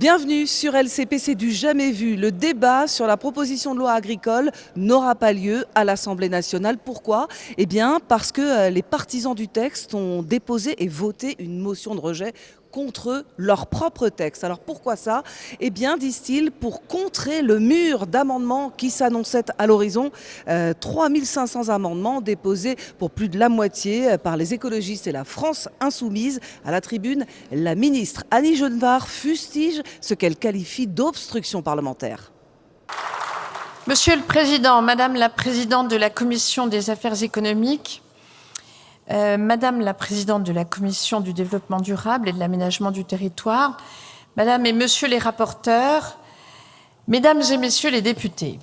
Bienvenue sur LCP, c'est du jamais vu. Le débat sur la proposition de loi agricole n'aura pas lieu à l'Assemblée nationale. Pourquoi ? Eh bien, parce que les partisans du texte ont déposé et voté une motion de rejet contre leur propre texte. Alors pourquoi ça ? Eh bien, disent-ils, pour contrer le mur d'amendements qui s'annonçait à l'horizon. 3500 amendements déposés pour plus de la moitié par les écologistes et la France insoumise. À la tribune, la ministre Annie Genevard fustige ce qu'elle qualifie d'obstruction parlementaire. Monsieur le Président, Madame la Présidente de la Commission des Affaires économiques, Madame la Présidente de la Commission du Développement durable et de l'aménagement du territoire, Madame et Monsieur les rapporteurs, Mesdames et Messieurs les députés,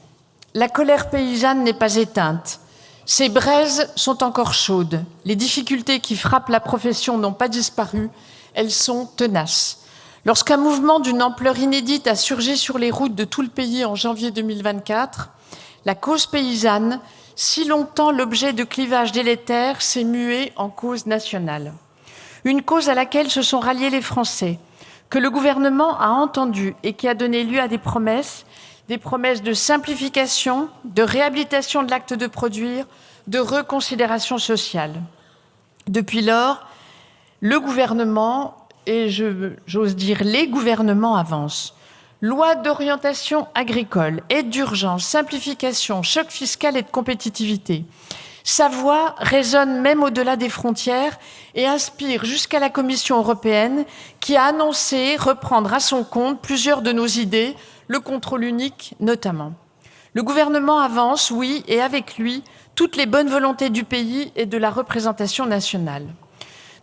la colère paysanne n'est pas éteinte. Ces braises sont encore chaudes. Les difficultés qui frappent la profession n'ont pas disparu. Elles sont tenaces. Lorsqu'un mouvement d'une ampleur inédite a surgi sur les routes de tout le pays en janvier 2024, la cause paysanne, si longtemps l'objet de clivages délétères, s'est muée en cause nationale. Une cause à laquelle se sont ralliés les Français, que le gouvernement a entendue et qui a donné lieu à des promesses de simplification, de réhabilitation de l'acte de produire, de reconsidération sociale. Depuis lors, le gouvernement, et j'ose dire les gouvernements avancent. Loi d'orientation agricole, aide d'urgence, simplification, choc fiscal et de compétitivité. Sa voix résonne même au-delà des frontières et inspire jusqu'à la Commission européenne qui a annoncé reprendre à son compte plusieurs de nos idées, le contrôle unique notamment. Le gouvernement avance, oui, et avec lui, toutes les bonnes volontés du pays et de la représentation nationale.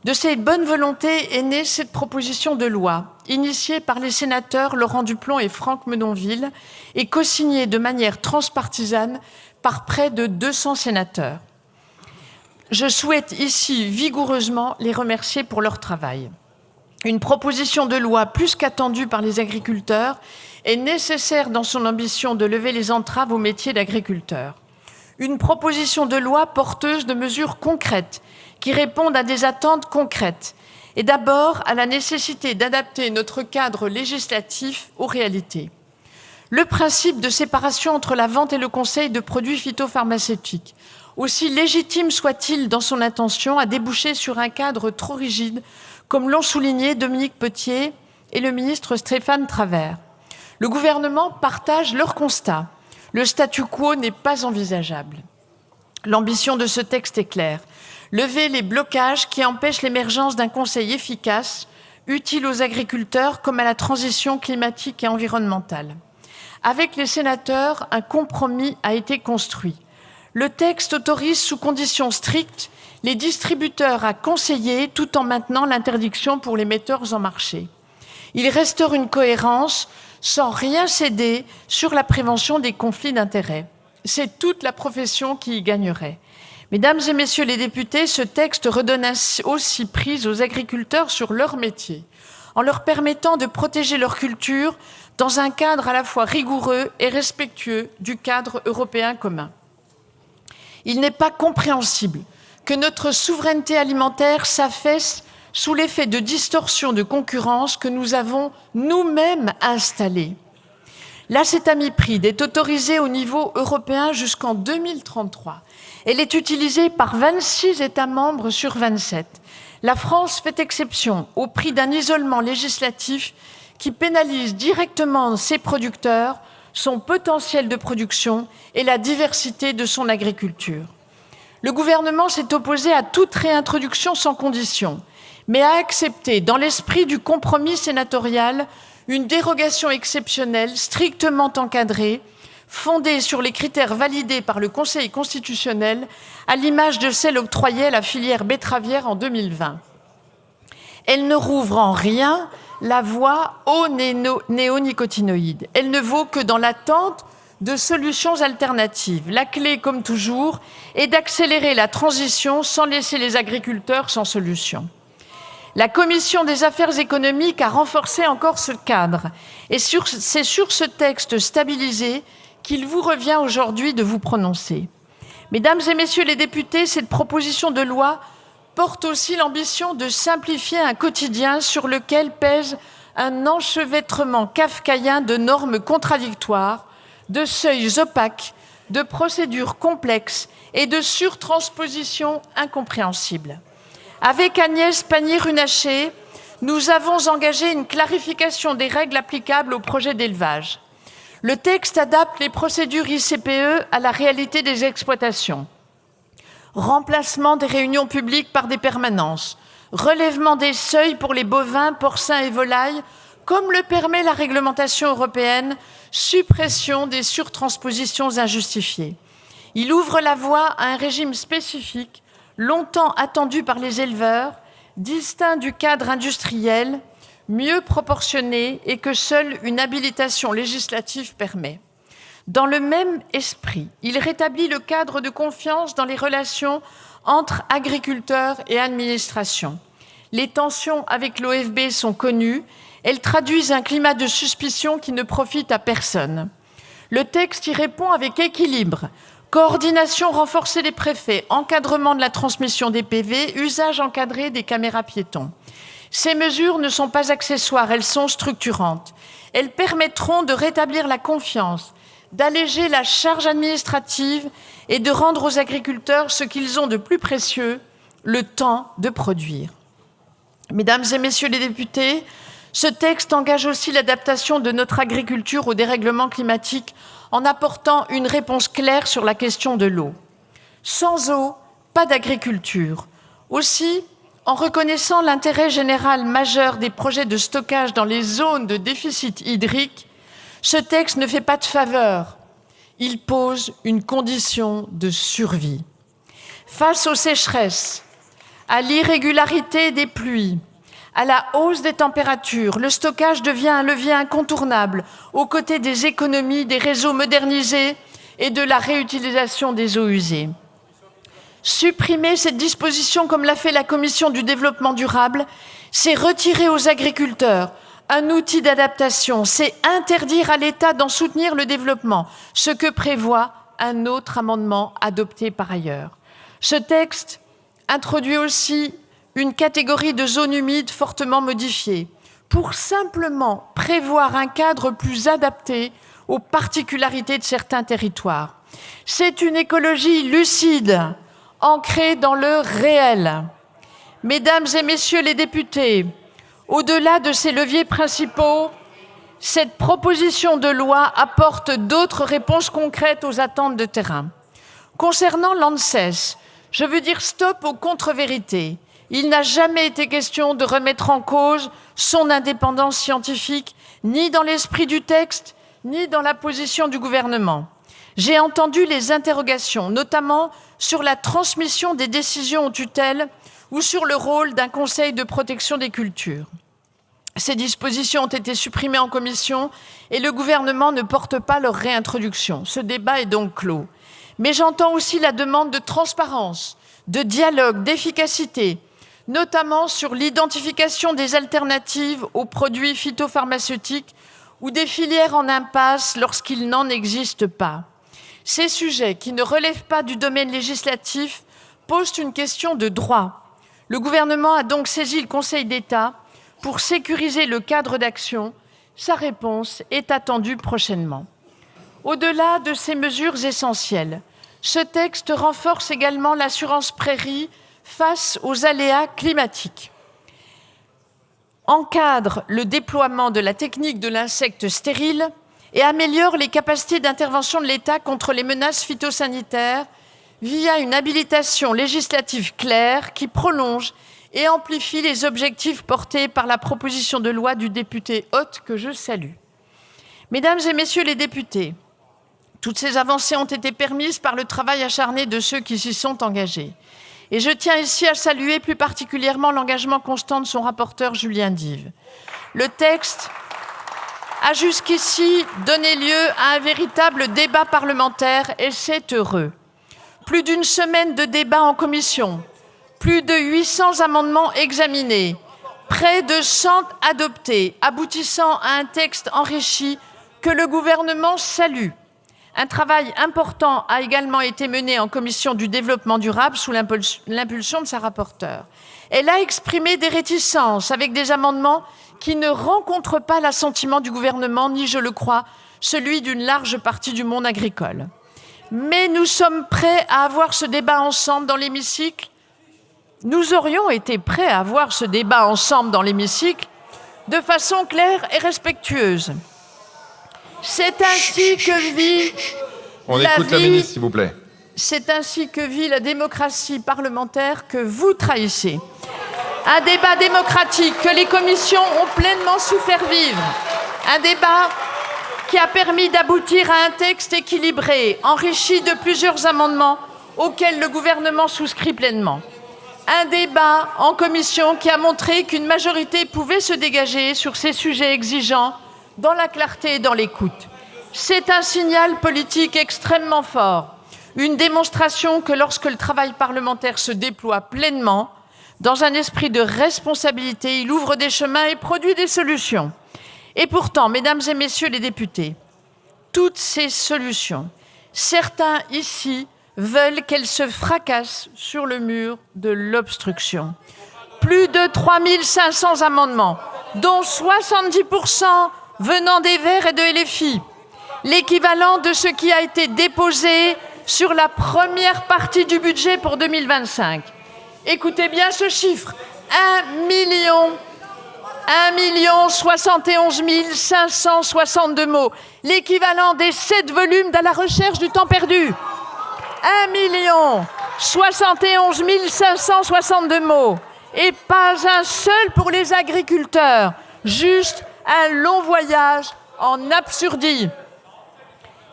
De ces bonnes volontés est née cette proposition de loi, initiée par les sénateurs Laurent Duplomb et Franck Menonville et co-signée de manière transpartisane par près de 200 sénateurs. Je souhaite ici vigoureusement les remercier pour leur travail. Une proposition de loi plus qu'attendue par les agriculteurs est nécessaire dans son ambition de lever les entraves au métier d'agriculteur. Une proposition de loi porteuse de mesures concrètes qui répondent à des attentes concrètes et d'abord à la nécessité d'adapter notre cadre législatif aux réalités. Le principe de séparation entre la vente et le conseil de produits phytopharmaceutiques, aussi légitime soit-il dans son intention, a débouché sur un cadre trop rigide, comme l'ont souligné Dominique Potier et le ministre Stéphane Travert. Le gouvernement partage leur constat. Le statu quo n'est pas envisageable. L'ambition de ce texte est claire. Lever les blocages qui empêchent l'émergence d'un conseil efficace, utile aux agriculteurs comme à la transition climatique et environnementale. Avec les sénateurs, un compromis a été construit. Le texte autorise sous conditions strictes les distributeurs à conseiller tout en maintenant l'interdiction pour les metteurs en marché. Il restaure une cohérence sans rien céder sur la prévention des conflits d'intérêts. C'est toute la profession qui y gagnerait. Mesdames et messieurs les députés, ce texte redonne aussi prise aux agriculteurs sur leur métier, en leur permettant de protéger leur culture dans un cadre à la fois rigoureux et respectueux du cadre européen commun. Il n'est pas compréhensible que notre souveraineté alimentaire s'affaisse sous l'effet de distorsions de concurrence que nous avons nous-mêmes installées. L'acétamipride est autorisée au niveau européen jusqu'en 2033. Elle est utilisée par 26 États membres sur 27. La France fait exception au prix d'un isolement législatif qui pénalise directement ses producteurs, son potentiel de production et la diversité de son agriculture. Le gouvernement s'est opposé à toute réintroduction sans condition, mais a accepté, dans l'esprit du compromis sénatorial, une dérogation exceptionnelle, strictement encadrée, fondée sur les critères validés par le Conseil constitutionnel, à l'image de celle octroyée à la filière betteravière en 2020. Elle ne rouvre en rien la voie aux néonicotinoïdes. Elle ne vaut que dans l'attente de solutions alternatives. La clé, comme toujours, est d'accélérer la transition sans laisser les agriculteurs sans solution. La Commission des affaires économiques a renforcé encore ce cadre et c'est sur ce texte stabilisé qu'il vous revient aujourd'hui de vous prononcer. Mesdames et messieurs les députés, cette proposition de loi porte aussi l'ambition de simplifier un quotidien sur lequel pèse un enchevêtrement kafkaïen de normes contradictoires, de seuils opaques, de procédures complexes et de surtranspositions incompréhensibles. Avec Agnès Pannier-Runacher, nous avons engagé une clarification des règles applicables aux projets d'élevage. Le texte adapte les procédures ICPE à la réalité des exploitations. Remplacement des réunions publiques par des permanences, relèvement des seuils pour les bovins, porcins et volailles, comme le permet la réglementation européenne, suppression des surtranspositions injustifiées. Il ouvre la voie à un régime spécifique, longtemps attendu par les éleveurs, distinct du cadre industriel, mieux proportionné et que seule une habilitation législative permet. Dans le même esprit, il rétablit le cadre de confiance dans les relations entre agriculteurs et administration. Les tensions avec l'OFB sont connues, elles traduisent un climat de suspicion qui ne profite à personne. Le texte y répond avec équilibre. Coordination renforcée des préfets, encadrement de la transmission des PV, usage encadré des caméras piétons. Ces mesures ne sont pas accessoires, elles sont structurantes. Elles permettront de rétablir la confiance, d'alléger la charge administrative et de rendre aux agriculteurs ce qu'ils ont de plus précieux, le temps de produire. Mesdames et messieurs les députés, ce texte engage aussi l'adaptation de notre agriculture au dérèglement climatique en apportant une réponse claire sur la question de l'eau. Sans eau, pas d'agriculture. Aussi, en reconnaissant l'intérêt général majeur des projets de stockage dans les zones de déficit hydrique, ce texte ne fait pas de faveur. Il pose une condition de survie. Face aux sécheresses, à l'irrégularité des pluies, à la hausse des températures, le stockage devient un levier incontournable aux côtés des économies, des réseaux modernisés et de la réutilisation des eaux usées. Supprimer cette disposition comme l'a fait la Commission du développement durable, c'est retirer aux agriculteurs un outil d'adaptation, c'est interdire à l'État d'en soutenir le développement, ce que prévoit un autre amendement adopté par ailleurs. Ce texte introduit aussi une catégorie de zones humides fortement modifiée pour simplement prévoir un cadre plus adapté aux particularités de certains territoires. C'est une écologie lucide, ancrée dans le réel. Mesdames et messieurs les députés, au-delà de ces leviers principaux, cette proposition de loi apporte d'autres réponses concrètes aux attentes de terrain. Concernant l'ANSES, je veux dire stop aux contre-vérités. Il n'a jamais été question de remettre en cause son indépendance scientifique, ni dans l'esprit du texte, ni dans la position du gouvernement. J'ai entendu les interrogations, notamment sur la transmission des décisions aux tutelles ou sur le rôle d'un conseil de protection des cultures. Ces dispositions ont été supprimées en commission et le gouvernement ne porte pas leur réintroduction. Ce débat est donc clos. Mais j'entends aussi la demande de transparence, de dialogue, d'efficacité, notamment sur l'identification des alternatives aux produits phytopharmaceutiques ou des filières en impasse lorsqu'il n'en existe pas. Ces sujets, qui ne relèvent pas du domaine législatif, posent une question de droit. Le gouvernement a donc saisi le Conseil d'État pour sécuriser le cadre d'action. Sa réponse est attendue prochainement. Au-delà de ces mesures essentielles, ce texte renforce également l'assurance prairie face aux aléas climatiques, encadre le déploiement de la technique de l'insecte stérile et améliore les capacités d'intervention de l'État contre les menaces phytosanitaires via une habilitation législative claire qui prolonge et amplifie les objectifs portés par la proposition de loi du député Hott que je salue. Mesdames et messieurs les députés, toutes ces avancées ont été permises par le travail acharné de ceux qui s'y sont engagés. Et je tiens ici à saluer plus particulièrement l'engagement constant de son rapporteur Julien Dive. Le texte a jusqu'ici donné lieu à un véritable débat parlementaire et c'est heureux. Plus d'une semaine de débats en commission, plus de 800 amendements examinés, près de 100 adoptés, aboutissant à un texte enrichi que le gouvernement salue. Un travail important a également été mené en commission du développement durable sous l'impulsion de sa rapporteure. Elle a exprimé des réticences avec des amendements qui ne rencontrent pas l'assentiment du gouvernement, ni, je le crois, celui d'une large partie du monde agricole. Mais nous sommes prêts à avoir ce débat ensemble dans l'hémicycle. Nous aurions été prêts à avoir ce débat ensemble dans l'hémicycle de façon claire et respectueuse. C'est ainsi que vit On écoute la ministre, s'il vous plaît. C'est ainsi que vit la démocratie parlementaire que vous trahissez. Un débat démocratique que les commissions ont pleinement su faire vivre. Un débat qui a permis d'aboutir à un texte équilibré, enrichi de plusieurs amendements auxquels le gouvernement souscrit pleinement. Un débat en commission qui a montré qu'une majorité pouvait se dégager sur ces sujets exigeants dans la clarté et dans l'écoute. C'est un signal politique extrêmement fort, une démonstration que lorsque le travail parlementaire se déploie pleinement, dans un esprit de responsabilité, il ouvre des chemins et produit des solutions. Et pourtant, mesdames et messieurs les députés, toutes ces solutions, certains ici veulent qu'elles se fracassent sur le mur de l'obstruction. Plus de 3500 amendements, dont 70% venant des Verts et de LFI, l'équivalent de ce qui a été déposé sur la première partie du budget pour 2025. Écoutez bien ce chiffre, 1 071 562 mots, l'équivalent des 7 volumes de la recherche du temps perdu. 1 071 562 mots, et pas un seul pour les agriculteurs, juste un long voyage en absurdie.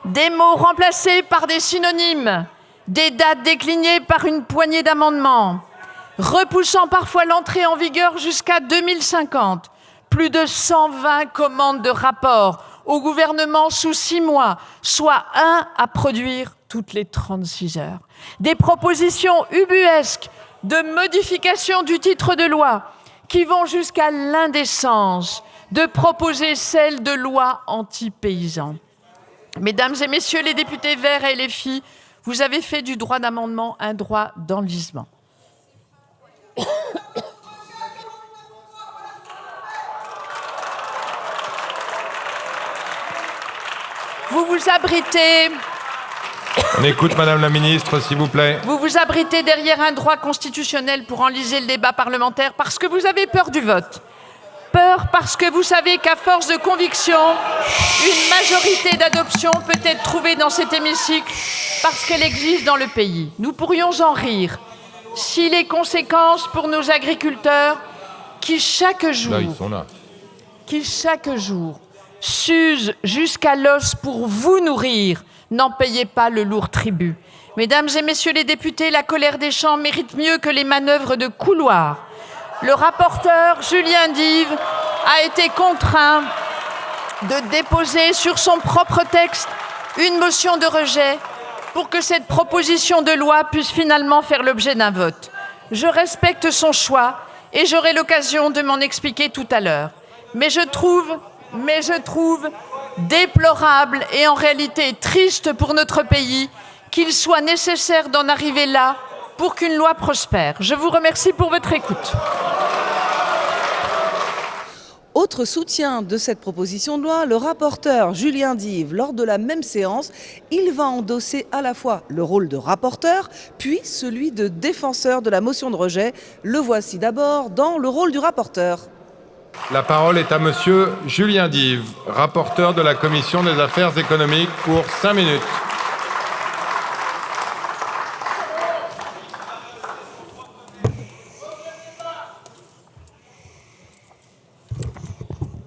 Des mots remplacés par des synonymes, des dates déclinées par une poignée d'amendements, repoussant parfois l'entrée en vigueur jusqu'à 2050. Plus de 120 commandes de rapports au gouvernement sous 6 mois, soit 1 à produire toutes les 36 heures. Des propositions ubuesques de modification du titre de loi qui vont jusqu'à l'indécence de proposer celle de loi anti-paysans. Mesdames et messieurs les députés Verts et LFI, vous avez fait du droit d'amendement un droit d'enlisement. Vous vous abritez... On écoute Madame la Ministre, s'il vous plaît. Vous vous abritez derrière un droit constitutionnel pour enliser le débat parlementaire parce que vous avez peur du vote. Peur parce que vous savez qu'à force de conviction, une majorité d'adoption peut être trouvée dans cet hémicycle parce qu'elle existe dans le pays. Nous pourrions en rire si les conséquences pour nos agriculteurs qui chaque jour s'usent jusqu'à l'os pour vous nourrir, n'en payaient pas le lourd tribut. Mesdames et messieurs les députés, la colère des champs mérite mieux que les manœuvres de couloir. Le rapporteur Julien Dive a été contraint de déposer sur son propre texte une motion de rejet pour que cette proposition de loi puisse finalement faire l'objet d'un vote. Je respecte son choix et j'aurai l'occasion de m'en expliquer tout à l'heure. Mais je trouve déplorable et en réalité triste pour notre pays qu'il soit nécessaire d'en arriver là pour qu'une loi prospère. Je vous remercie pour votre écoute. Autre soutien de cette proposition de loi, le rapporteur Julien Dive. Lors de la même séance, il va endosser à la fois le rôle de rapporteur, puis celui de défenseur de la motion de rejet. Le voici d'abord dans le rôle du rapporteur. La parole est à Monsieur Julien Dive, rapporteur de la Commission des affaires économiques pour 5 minutes.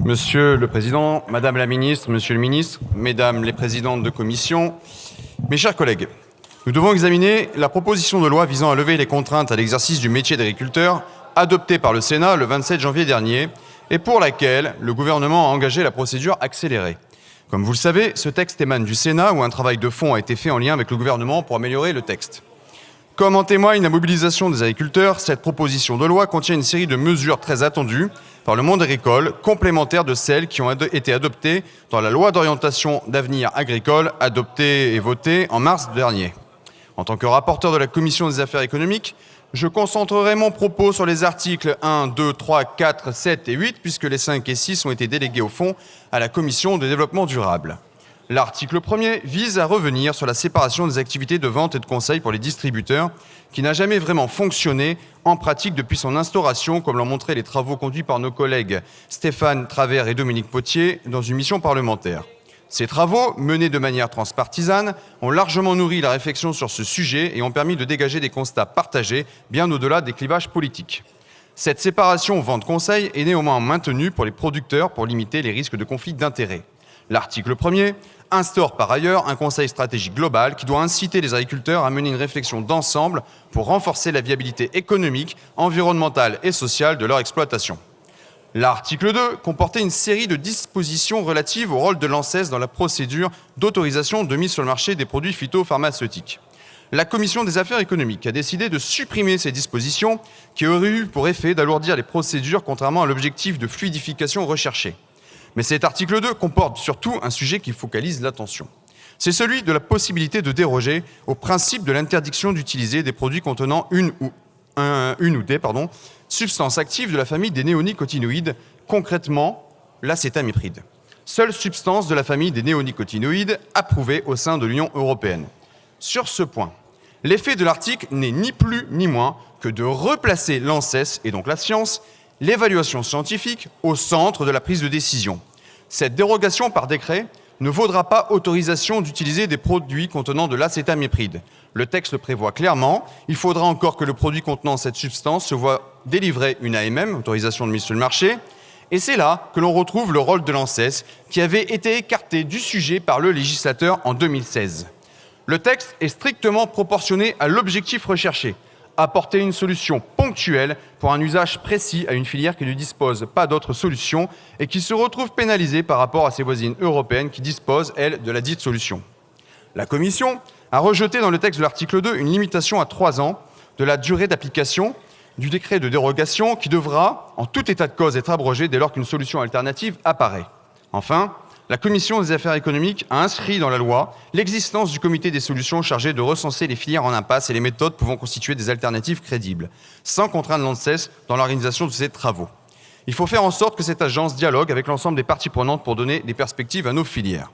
Monsieur le Président, Madame la Ministre, Monsieur le Ministre, Mesdames les Présidentes de commission, mes chers collègues, nous devons examiner la proposition de loi visant à lever les contraintes à l'exercice du métier d'agriculteur, adoptée par le Sénat le 27 janvier dernier, et pour laquelle le gouvernement a engagé la procédure accélérée. Comme vous le savez, ce texte émane du Sénat où un travail de fond a été fait en lien avec le gouvernement pour améliorer le texte. Comme en témoigne la mobilisation des agriculteurs, cette proposition de loi contient une série de mesures très attendues par le monde agricole, complémentaires de celles qui ont été adoptées dans la loi d'orientation d'avenir agricole, adoptée et votée en mars dernier. En tant que rapporteur de la Commission des affaires économiques, je concentrerai mon propos sur les articles 1, 2, 3, 4, 7 et 8, puisque les 5 et 6 ont été délégués au fond à la Commission de développement durable. L'article 1er vise à revenir sur la séparation des activités de vente et de conseil pour les distributeurs, qui n'a jamais vraiment fonctionné en pratique depuis son instauration, comme l'ont montré les travaux conduits par nos collègues Stéphane Travert et Dominique Potier dans une mission parlementaire. Ces travaux, menés de manière transpartisane, ont largement nourri la réflexion sur ce sujet et ont permis de dégager des constats partagés bien au-delà des clivages politiques. Cette séparation vente-conseil est néanmoins maintenue pour les producteurs pour limiter les risques de conflit d'intérêts. L'article 1er instaure par ailleurs un conseil stratégique global qui doit inciter les agriculteurs à mener une réflexion d'ensemble pour renforcer la viabilité économique, environnementale et sociale de leur exploitation. L'article 2 comportait une série de dispositions relatives au rôle de l'ANSES dans la procédure d'autorisation de mise sur le marché des produits phytopharmaceutiques. La Commission des affaires économiques a décidé de supprimer ces dispositions qui auraient eu pour effet d'alourdir les procédures contrairement à l'objectif de fluidification recherché. Mais cet article 2 comporte surtout un sujet qui focalise l'attention. C'est celui de la possibilité de déroger au principe de l'interdiction d'utiliser des produits contenant une ou des substances actives de la famille des néonicotinoïdes, concrètement l'acétamipride. Seule substance de la famille des néonicotinoïdes approuvée au sein de l'Union européenne. Sur ce point, l'effet de l'article n'est ni plus ni moins que de replacer l'ANSES, et donc la science, l'évaluation scientifique, au centre de la prise de décision. Cette dérogation par décret ne vaudra pas autorisation d'utiliser des produits contenant de l'acétamipride. Le texte le prévoit clairement, il faudra encore que le produit contenant cette substance se voit délivrer une AMM, autorisation de mise sur le marché, et c'est là que l'on retrouve le rôle de l'ANSES, qui avait été écarté du sujet par le législateur en 2016. Le texte est strictement proportionné à l'objectif recherché, apporter une solution ponctuelle pour un usage précis à une filière qui ne dispose pas d'autre solution et qui se retrouve pénalisée par rapport à ses voisines européennes qui disposent, elles, de la dite solution. La Commission a rejeté dans le texte de l'article 2 une limitation à 3 ans de la durée d'application du décret de dérogation qui devra, en tout état de cause, être abrogé dès lors qu'une solution alternative apparaît. Enfin, la Commission des affaires économiques a inscrit dans la loi l'existence du comité des solutions chargé de recenser les filières en impasse et les méthodes pouvant constituer des alternatives crédibles, sans contraindre l'ANSES dans l'organisation de ses travaux. Il faut faire en sorte que cette agence dialogue avec l'ensemble des parties prenantes pour donner des perspectives à nos filières.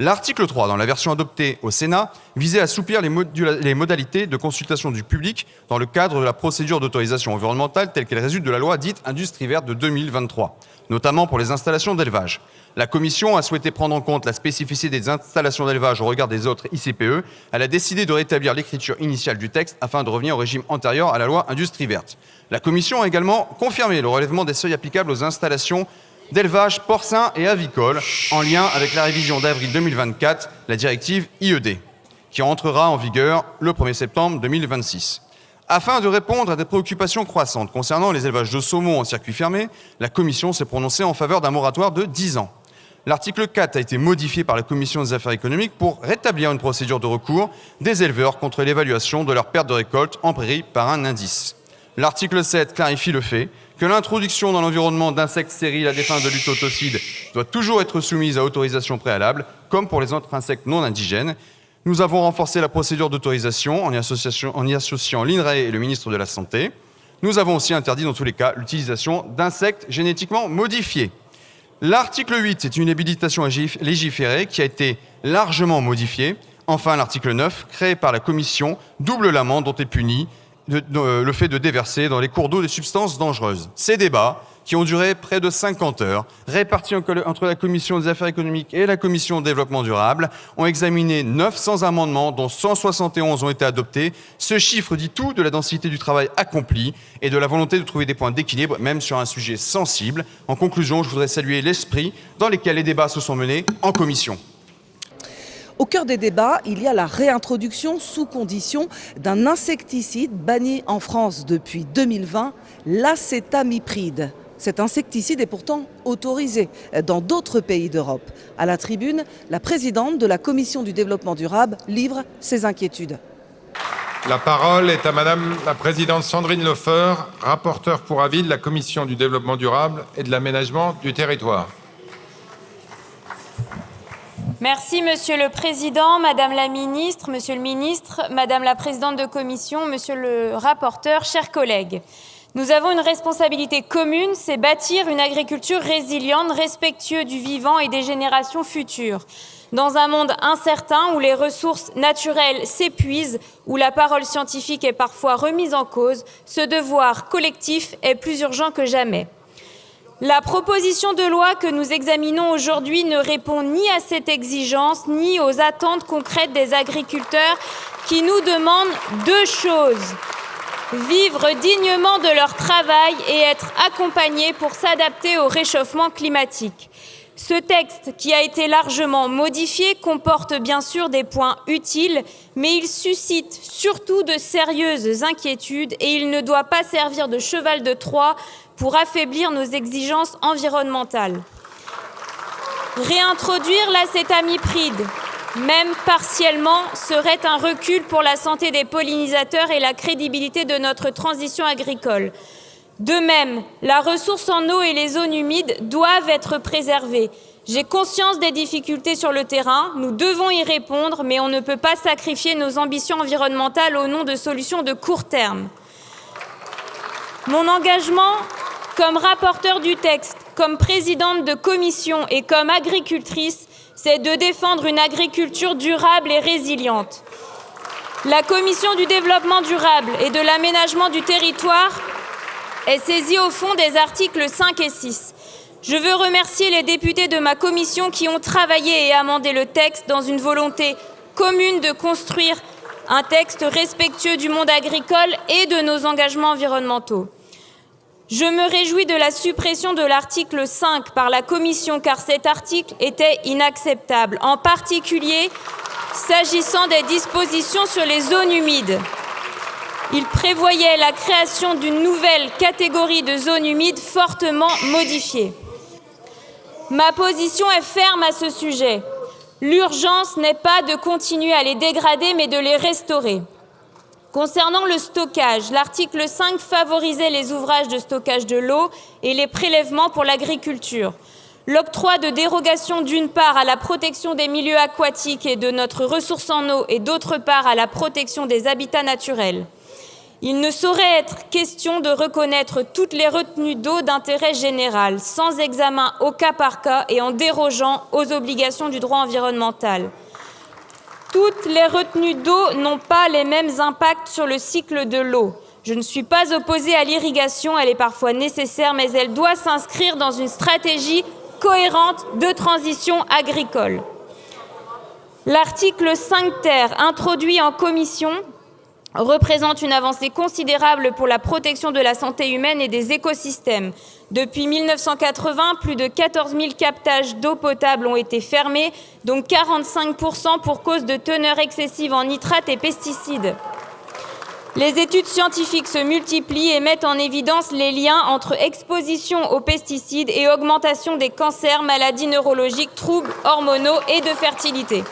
L'article 3, dans la version adoptée au Sénat, visait à assouplir les modalités de consultation du public dans le cadre de la procédure d'autorisation environnementale telle qu'elle résulte de la loi dite Industrie verte de 2023, notamment pour les installations d'élevage. La Commission a souhaité prendre en compte la spécificité des installations d'élevage au regard des autres ICPE. Elle a décidé de rétablir l'écriture initiale du texte afin de revenir au régime antérieur à la loi Industrie verte. La Commission a également confirmé le relèvement des seuils applicables aux installations d'élevage porcin et avicole en lien avec la révision d'avril 2024, la directive IED, qui entrera en vigueur le 1er septembre 2026. Afin de répondre à des préoccupations croissantes concernant les élevages de saumon en circuit fermé, la Commission s'est prononcée en faveur d'un moratoire de 10 ans. L'article 4 a été modifié par la Commission des affaires économiques pour rétablir une procédure de recours des éleveurs contre l'évaluation de leur perte de récolte en prairie par un indice. L'article 7 clarifie le fait que l'introduction dans l'environnement d'insectes stériles à des fins de lutte autocide doit toujours être soumise à autorisation préalable, comme pour les autres insectes non indigènes. Nous avons renforcé la procédure d'autorisation en y associant l'INRAE et le ministre de la Santé. Nous avons aussi interdit dans tous les cas l'utilisation d'insectes génétiquement modifiés. L'article 8, c'est une habilitation à légiférer qui a été largement modifiée. Enfin, l'article 9, créé par la Commission, double l'amende dont est puni le fait de déverser dans les cours d'eau des substances dangereuses. Ces débats, qui ont duré près de 50 heures, répartis entre la Commission des affaires économiques et la Commission du développement durable, ont examiné 900 amendements, dont 171 ont été adoptés. Ce chiffre dit tout de la densité du travail accompli et de la volonté de trouver des points d'équilibre, même sur un sujet sensible. En conclusion, je voudrais saluer l'esprit dans lequel les débats se sont menés en commission. Au cœur des débats, il y a la réintroduction sous condition d'un insecticide banni en France depuis 2020, l'acétamipride. Cet insecticide est pourtant autorisé dans d'autres pays d'Europe. À la tribune, la présidente de la Commission du développement durable livre ses inquiétudes. La parole est à Madame la Présidente Sandrine Lefeur, rapporteure pour avis de la Commission du Développement durable et de l'Aménagement du territoire. Merci Monsieur le Président, Madame la Ministre, Monsieur le Ministre, Madame la Présidente de Commission, Monsieur le rapporteur, chers collègues. Nous avons une responsabilité commune, c'est bâtir une agriculture résiliente, respectueuse du vivant et des générations futures. Dans un monde incertain où les ressources naturelles s'épuisent, où la parole scientifique est parfois remise en cause, ce devoir collectif est plus urgent que jamais. La proposition de loi que nous examinons aujourd'hui ne répond ni à cette exigence, ni aux attentes concrètes des agriculteurs qui nous demandent deux choses: vivre dignement de leur travail et être accompagnés pour s'adapter au réchauffement climatique. Ce texte, qui a été largement modifié, comporte bien sûr des points utiles, mais il suscite surtout de sérieuses inquiétudes et il ne doit pas servir de cheval de Troie pour affaiblir nos exigences environnementales. Réintroduire l'acétamipride, même partiellement, serait un recul pour la santé des pollinisateurs et la crédibilité de notre transition agricole. De même, la ressource en eau et les zones humides doivent être préservées. J'ai conscience des difficultés sur le terrain, nous devons y répondre, mais on ne peut pas sacrifier nos ambitions environnementales au nom de solutions de court terme. Mon engagement comme rapporteure du texte, comme présidente de commission et comme agricultrice, c'est de défendre une agriculture durable et résiliente. La Commission du développement durable et de l'aménagement du territoire est saisie au fond des articles 5 et 6. Je veux remercier les députés de ma commission qui ont travaillé et amendé le texte dans une volonté commune de construire un texte respectueux du monde agricole et de nos engagements environnementaux. Je me réjouis de la suppression de l'article 5 par la Commission, car cet article était inacceptable, en particulier s'agissant des dispositions sur les zones humides. Il prévoyait la création d'une nouvelle catégorie de zones humides fortement modifiée. Ma position est ferme à ce sujet. L'urgence n'est pas de continuer à les dégrader, mais de les restaurer. Concernant le stockage, l'article 5 favorisait les ouvrages de stockage de l'eau et les prélèvements pour l'agriculture. L'octroi de dérogations d'une part à la protection des milieux aquatiques et de notre ressource en eau et d'autre part à la protection des habitats naturels. Il ne saurait être question de reconnaître toutes les retenues d'eau d'intérêt général, sans examen au cas par cas et en dérogeant aux obligations du droit environnemental. Toutes les retenues d'eau n'ont pas les mêmes impacts sur le cycle de l'eau. Je ne suis pas opposée à l'irrigation, elle est parfois nécessaire, mais elle doit s'inscrire dans une stratégie cohérente de transition agricole. L'article 5 ter, introduit en commission, représente une avancée considérable pour la protection de la santé humaine et des écosystèmes. Depuis 1980, plus de 14 000 captages d'eau potable ont été fermés, dont 45% pour cause de teneur excessive en nitrates et pesticides. Les études scientifiques se multiplient et mettent en évidence les liens entre exposition aux pesticides et augmentation des cancers, maladies neurologiques, troubles hormonaux et de fertilité.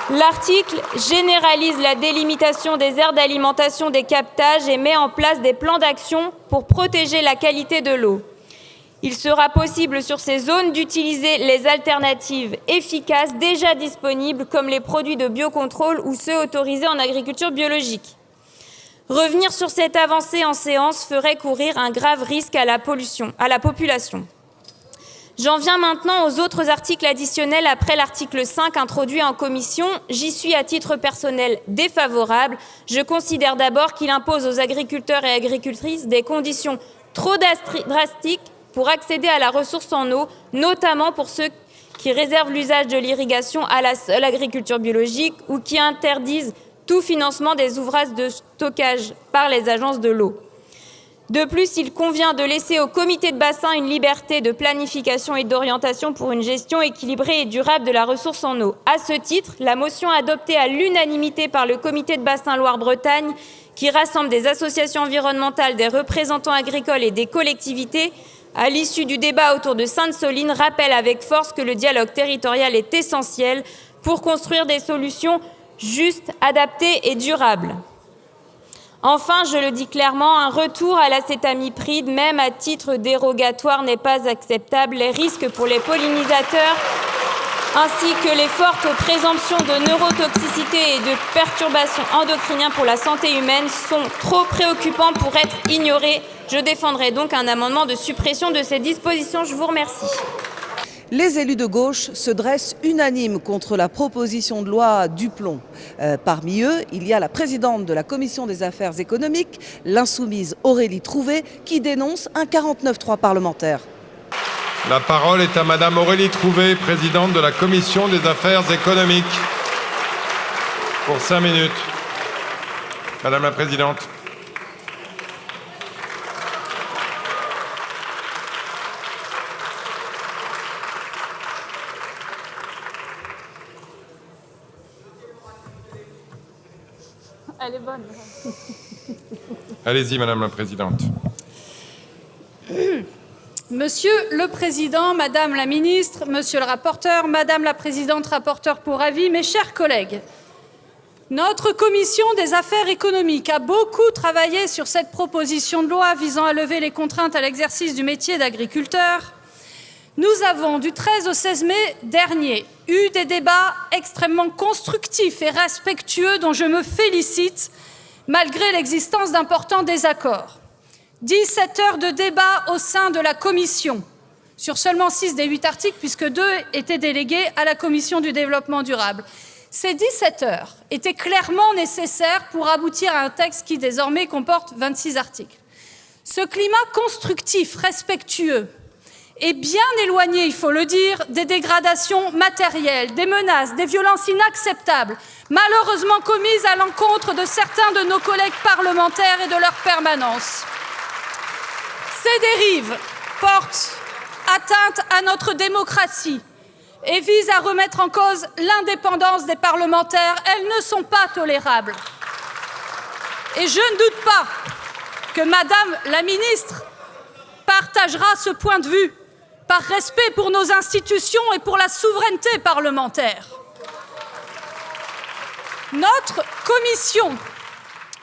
L'article généralise la délimitation des aires d'alimentation des captages et met en place des plans d'action pour protéger la qualité de l'eau. Il sera possible sur ces zones d'utiliser les alternatives efficaces déjà disponibles comme les produits de biocontrôle ou ceux autorisés en agriculture biologique. Revenir sur cette avancée en séance ferait courir un grave risque à la population. J'en viens maintenant aux autres articles additionnels après l'article 5 introduit en commission. J'y suis à titre personnel défavorable. Je considère d'abord qu'il impose aux agriculteurs et agricultrices des conditions trop drastiques pour accéder à la ressource en eau, notamment pour ceux qui réservent l'usage de l'irrigation à la seule agriculture biologique ou qui interdisent tout financement des ouvrages de stockage par les agences de l'eau. De plus, il convient de laisser au comité de bassin une liberté de planification et d'orientation pour une gestion équilibrée et durable de la ressource en eau. À ce titre, la motion adoptée à l'unanimité par le comité de bassin Loire-Bretagne, qui rassemble des associations environnementales, des représentants agricoles et des collectivités, à l'issue du débat autour de Sainte-Soline, rappelle avec force que le dialogue territorial est essentiel pour construire des solutions juste, adapté et durable. Enfin, je le dis clairement, un retour à l'acétamipride, même à titre dérogatoire, n'est pas acceptable. Les risques pour les pollinisateurs ainsi que les fortes présomptions de neurotoxicité et de perturbations endocriniennes pour la santé humaine sont trop préoccupants pour être ignorés. Je défendrai donc un amendement de suppression de ces dispositions. Je vous remercie. Les élus de gauche se dressent unanimes contre la proposition de loi Duplon. Parmi eux, il y a la présidente de la Commission des affaires économiques, l'insoumise Aurélie Trouvé, qui dénonce un 49.3 parlementaire. La parole est à Madame Aurélie Trouvé, présidente de la Commission des affaires économiques. Pour 5 minutes. Madame la présidente. Elle est bonne. Allez-y, Madame la présidente. Monsieur le Président, Madame la Ministre, Monsieur le rapporteur, Madame la Présidente rapporteure pour avis, mes chers collègues, notre Commission des affaires économiques a beaucoup travaillé sur cette proposition de loi visant à lever les contraintes à l'exercice du métier d'agriculteur. Nous avons, du 13 au 16 mai dernier, eu des débats extrêmement constructifs et respectueux dont je me félicite, malgré l'existence d'importants désaccords. 17 heures de débat au sein de la Commission, sur seulement 6 des 8 articles, puisque 2 étaient délégués à la Commission du développement durable. Ces 17 heures étaient clairement nécessaires pour aboutir à un texte qui désormais comporte 26 articles. Ce climat constructif, respectueux, est bien éloigné, il faut le dire, des dégradations matérielles, des menaces, des violences inacceptables, malheureusement commises à l'encontre de certains de nos collègues parlementaires et de leur permanence. Ces dérives portent atteinte à notre démocratie et visent à remettre en cause l'indépendance des parlementaires. Elles ne sont pas tolérables. Et je ne doute pas que Madame la Ministre partagera ce point de vue par respect pour nos institutions et pour la souveraineté parlementaire. Notre commission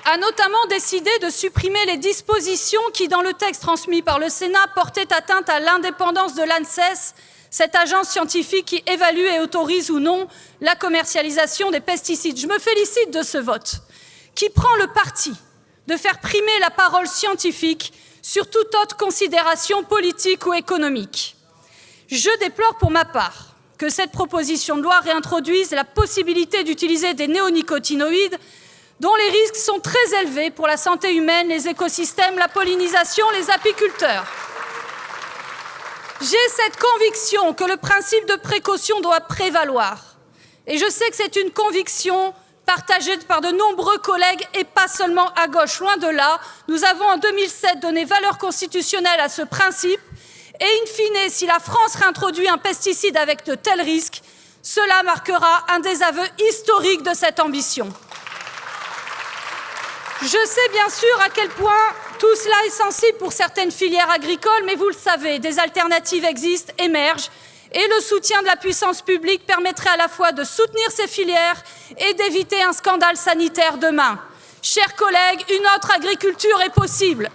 a notamment décidé de supprimer les dispositions qui, dans le texte transmis par le Sénat, portaient atteinte à l'indépendance de l'ANSES, cette agence scientifique qui évalue et autorise ou non la commercialisation des pesticides. Je me félicite de ce vote, qui prend le parti de faire primer la parole scientifique sur toute autre considération politique ou économique. Je déplore pour ma part que cette proposition de loi réintroduise la possibilité d'utiliser des néonicotinoïdes dont les risques sont très élevés pour la santé humaine, les écosystèmes, la pollinisation, les apiculteurs. J'ai cette conviction que le principe de précaution doit prévaloir. Et je sais que c'est une conviction partagée par de nombreux collègues et pas seulement à gauche. Loin de là, nous avons en 2007 donné valeur constitutionnelle à ce principe. Et in fine, si la France réintroduit un pesticide avec de tels risques, cela marquera un désaveu historique de cette ambition. Je sais bien sûr à quel point tout cela est sensible pour certaines filières agricoles, mais vous le savez, des alternatives existent, émergent, et le soutien de la puissance publique permettrait à la fois de soutenir ces filières et d'éviter un scandale sanitaire demain. Chers collègues, une autre agriculture est possible.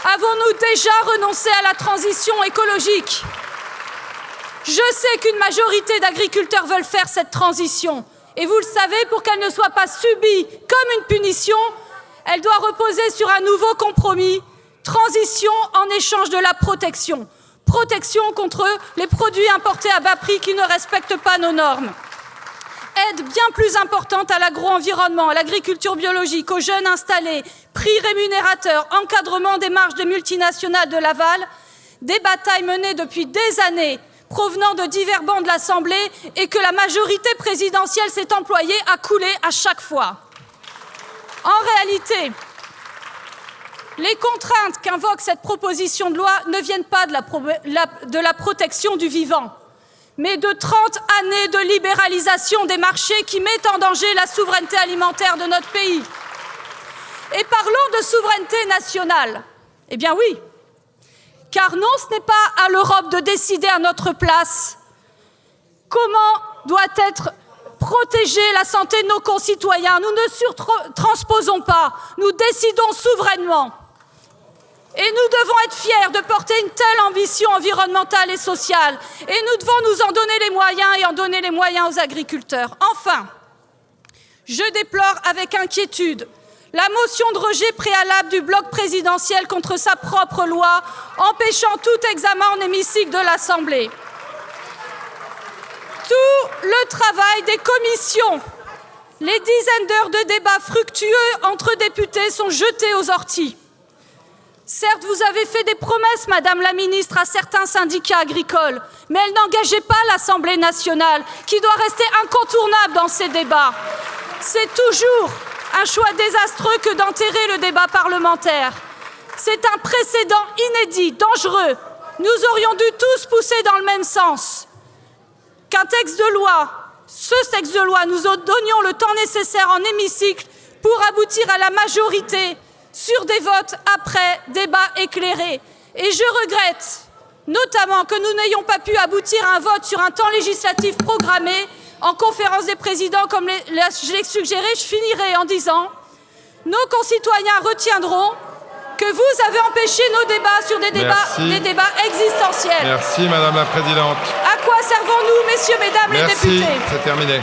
Avons-nous déjà renoncé à la transition écologique ? Je sais qu'une majorité d'agriculteurs veulent faire cette transition. Et vous le savez, pour qu'elle ne soit pas subie comme une punition, elle doit reposer sur un nouveau compromis, transition en échange de la protection. Protection contre les produits importés à bas prix qui ne respectent pas nos normes. Aide bien plus importante à l'agro-environnement, à l'agriculture biologique, aux jeunes installés, prix rémunérateurs, encadrement des marges des multinationales de l'aval, des batailles menées depuis des années provenant de divers bancs de l'Assemblée et que la majorité présidentielle s'est employée à couler à chaque fois. En réalité, les contraintes qu'invoque cette proposition de loi ne viennent pas de la protection du vivant, mais de 30 années de libéralisation des marchés qui mettent en danger la souveraineté alimentaire de notre pays. Et parlons de souveraineté nationale. Eh bien oui, car non, ce n'est pas à l'Europe de décider à notre place comment doit être protéger la santé de nos concitoyens. Nous ne surtransposons pas, nous décidons souverainement. Et nous devons être fiers de porter une telle ambition environnementale et sociale. Et nous devons nous en donner les moyens et en donner les moyens aux agriculteurs. Enfin, je déplore avec inquiétude la motion de rejet préalable du bloc présidentiel contre sa propre loi, empêchant tout examen en hémicycle de l'Assemblée. Tout le travail des commissions, les dizaines d'heures de débats fructueux entre députés sont jetés aux orties. Certes, vous avez fait des promesses, Madame la Ministre, à certains syndicats agricoles, mais elles n'engageaient pas l'Assemblée nationale, qui doit rester incontournable dans ces débats. C'est toujours un choix désastreux que d'enterrer le débat parlementaire. C'est un précédent inédit, dangereux. Nous aurions dû tous pousser dans le même sens. Qu'un texte de loi, ce texte de loi, nous donnions le temps nécessaire en hémicycle pour aboutir à la majorité sur des votes après débat éclairé. Et je regrette notamment que nous n'ayons pas pu aboutir à un vote sur un temps législatif programmé en conférence des présidents comme je l'ai suggéré. Je finirai en disant nos concitoyens retiendront que vous avez empêché nos débats sur des débats existentiels. Merci Madame la Présidente. À quoi servons-nous, messieurs, mesdames les députés? Merci, c'est terminé.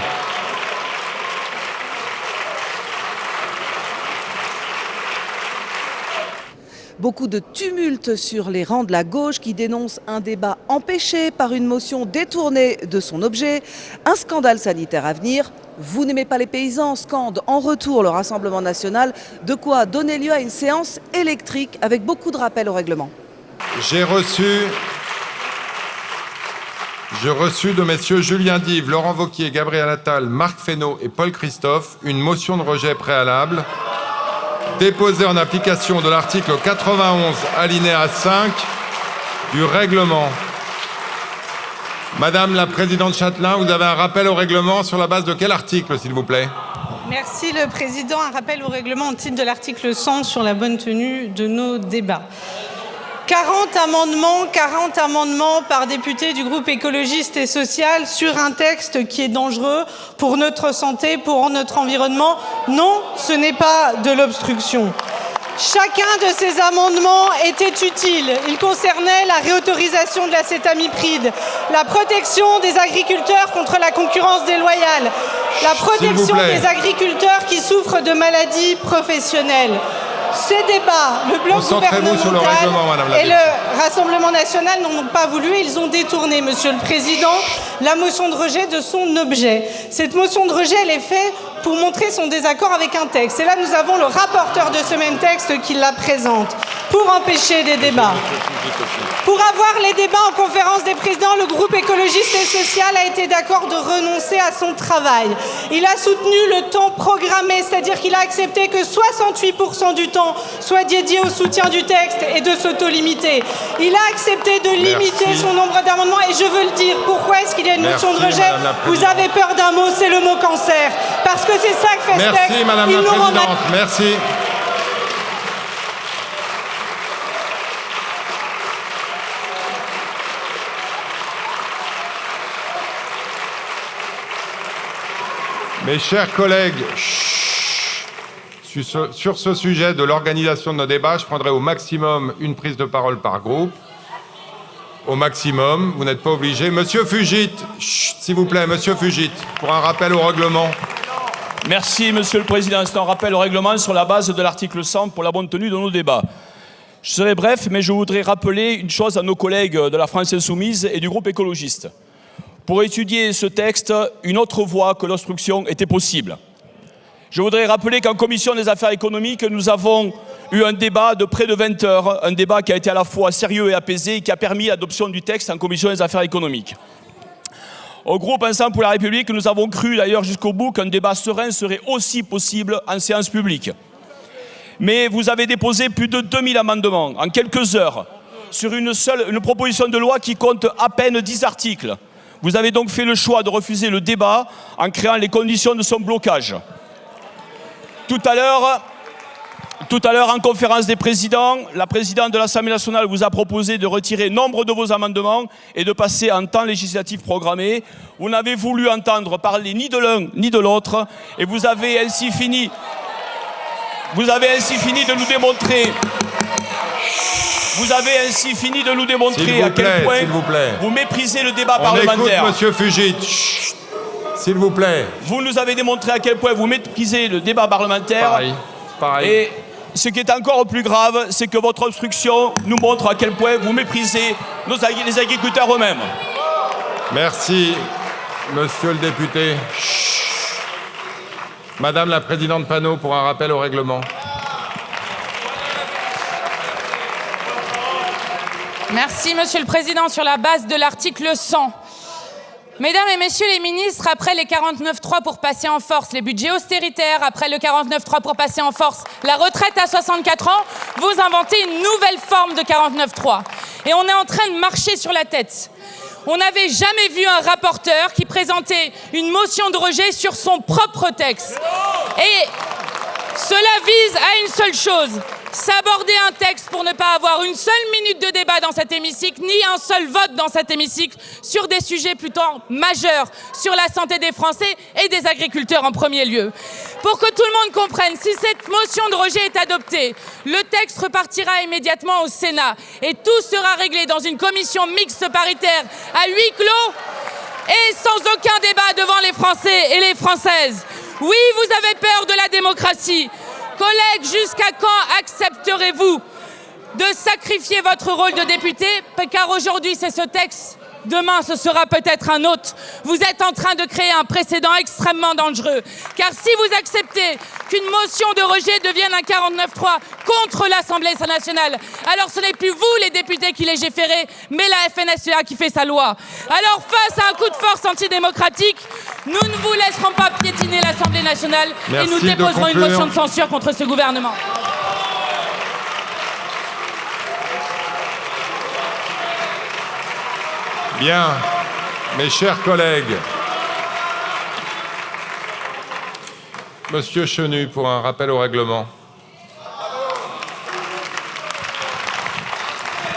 Beaucoup de tumulte sur les rangs de la gauche qui dénoncent un débat empêché par une motion détournée de son objet. Un scandale sanitaire à venir. Vous n'aimez pas les paysans, scande en retour le Rassemblement national. De quoi donner lieu à une séance électrique avec beaucoup de rappels au règlement. J'ai reçu de messieurs Julien Dive, Laurent Wauquiez, Gabriel Attal, Marc Fesneau et Paul Christophe une motion de rejet préalable déposée en application de l'article 91 alinéa 5 du règlement. Madame la Présidente Châtelain, vous avez un rappel au règlement sur la base de quel article, s'il vous plaît? Merci le Président. Un rappel au règlement au titre de l'article 100 sur la bonne tenue de nos débats. 40 amendements par député du groupe écologiste et social sur un texte qui est dangereux pour notre santé, pour notre environnement. Non, ce n'est pas de l'obstruction. Chacun de ces amendements était utile. Il concernait la réautorisation de l'acétamipride, la protection des agriculteurs contre la concurrence déloyale, la protection des agriculteurs qui souffrent de maladies professionnelles. Ces débats, le bloc gouvernemental et le Rassemblement national n'en ont pas voulu et ils ont détourné, Monsieur le Président, la motion de rejet de son objet. Cette motion de rejet, elle est faite pour montrer son désaccord avec un texte. Et là, nous avons le rapporteur de ce même texte qui la présente pour empêcher des débats. Pour avoir les débats en conférence des présidents, le groupe écologiste et social a été d'accord de renoncer à son travail. Il a soutenu le temps programmé, c'est-à-dire qu'il a accepté que 68% du temps soit dédié au soutien du texte et de s'auto-limiter. Il a accepté de limiter son nombre d'amendements et je veux le dire. Pourquoi est-ce qu'il y a une motion de rejet? Vous avez peur d'un mot, c'est le mot cancer. Parce que c'est ça que fait ce texte. Merci Madame la Présidente, merci. Mes chers collègues, sur ce sujet de l'organisation de nos débats, je prendrai au maximum une prise de parole par groupe. Au maximum, vous n'êtes pas obligé. Monsieur Fugit, s'il vous plaît, Monsieur Fugit, pour un rappel au règlement. Merci, Monsieur le Président. C'est un rappel au règlement sur la base de l'article 100 pour la bonne tenue de nos débats. Je serai bref, mais je voudrais rappeler une chose à nos collègues de la France Insoumise et du groupe écologiste. Pour étudier ce texte, une autre voie que l'obstruction était possible. Je voudrais rappeler qu'en commission des affaires économiques, nous avons eu un débat de près de 20 heures, un débat qui a été à la fois sérieux et apaisé et qui a permis l'adoption du texte en commission des affaires économiques. Au groupe Ensemble pour la République, nous avons cru d'ailleurs jusqu'au bout qu'un débat serein serait aussi possible en séance publique. Mais vous avez déposé plus de 2000 amendements en quelques heures sur une proposition de loi qui compte à peine 10 articles. Vous avez donc fait le choix de refuser le débat en créant les conditions de son blocage. Tout à l'heure, Tout à l'heure, en conférence des présidents, la présidente de l'Assemblée nationale vous a proposé de retirer nombre de vos amendements et de passer en temps législatif programmé. Vous n'avez voulu entendre parler ni de l'un ni de l'autre et vous avez ainsi fini de nous démontrer... Vous avez ainsi fini de nous démontrer à quel point vous méprisez le débat parlementaire. Écoute, monsieur Fugit. S'il vous plaît. Vous nous avez démontré à quel point vous méprisez le débat parlementaire. Pareil. Et ce qui est encore plus grave, c'est que votre obstruction nous montre à quel point vous méprisez les agriculteurs eux-mêmes. Merci, monsieur le député. Madame la présidente Panot, pour un rappel au règlement. Merci, Monsieur le Président. Sur la base de l'article 100, Mesdames et Messieurs les ministres, après les 49.3 pour passer en force les budgets austéritaires, après le 49.3 pour passer en force la retraite à 64 ans, vous inventez une nouvelle forme de 49.3. Et on est en train de marcher sur la tête. On n'avait jamais vu un rapporteur qui présentait une motion de rejet sur son propre texte. Et cela vise à une seule chose: s'aborder un texte pour ne pas avoir une seule minute de débat dans cet hémicycle, ni un seul vote dans cet hémicycle, sur des sujets plutôt majeurs, sur la santé des Français et des agriculteurs en premier lieu. Pour que tout le monde comprenne, si cette motion de rejet est adoptée, le texte repartira immédiatement au Sénat et tout sera réglé dans une commission mixte paritaire à huis clos et sans aucun débat devant les Français et les Françaises. Oui, vous avez peur de la démocratie. Collègues, jusqu'à quand accepterez-vous de sacrifier votre rôle de député? Car aujourd'hui, c'est ce texte. Demain, ce sera peut-être un autre. Vous êtes en train de créer un précédent extrêmement dangereux. Car si vous acceptez qu'une motion de rejet devienne un 49.3 contre l'Assemblée nationale, alors ce n'est plus vous, les députés, qui légiférez, mais la FNSEA qui fait sa loi. Alors, face à un coup de force antidémocratique, nous ne vous laisserons pas piétiner l'Assemblée nationale. Merci, et nous déposerons une motion de conclure. censure contre ce gouvernement. Bien, mes chers collègues. Monsieur Chenu, pour un rappel au règlement.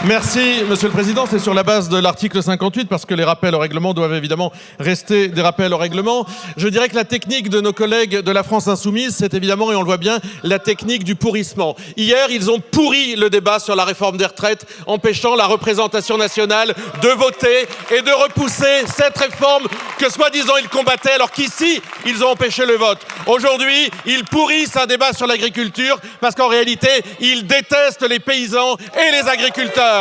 Merci, Monsieur le Président. C'est sur la base de l'article 58, parce que les rappels au règlement doivent évidemment rester des rappels au règlement. Je dirais que la technique de nos collègues de la France Insoumise, c'est évidemment, et on le voit bien, la technique du pourrissement. Hier, ils ont pourri le débat sur la réforme des retraites, empêchant la représentation nationale de voter et de repousser cette réforme que, soi-disant, ils combattaient, alors qu'ici, ils ont empêché le vote. Aujourd'hui, ils pourrissent un débat sur l'agriculture, parce qu'en réalité, ils détestent les paysans et les agriculteurs.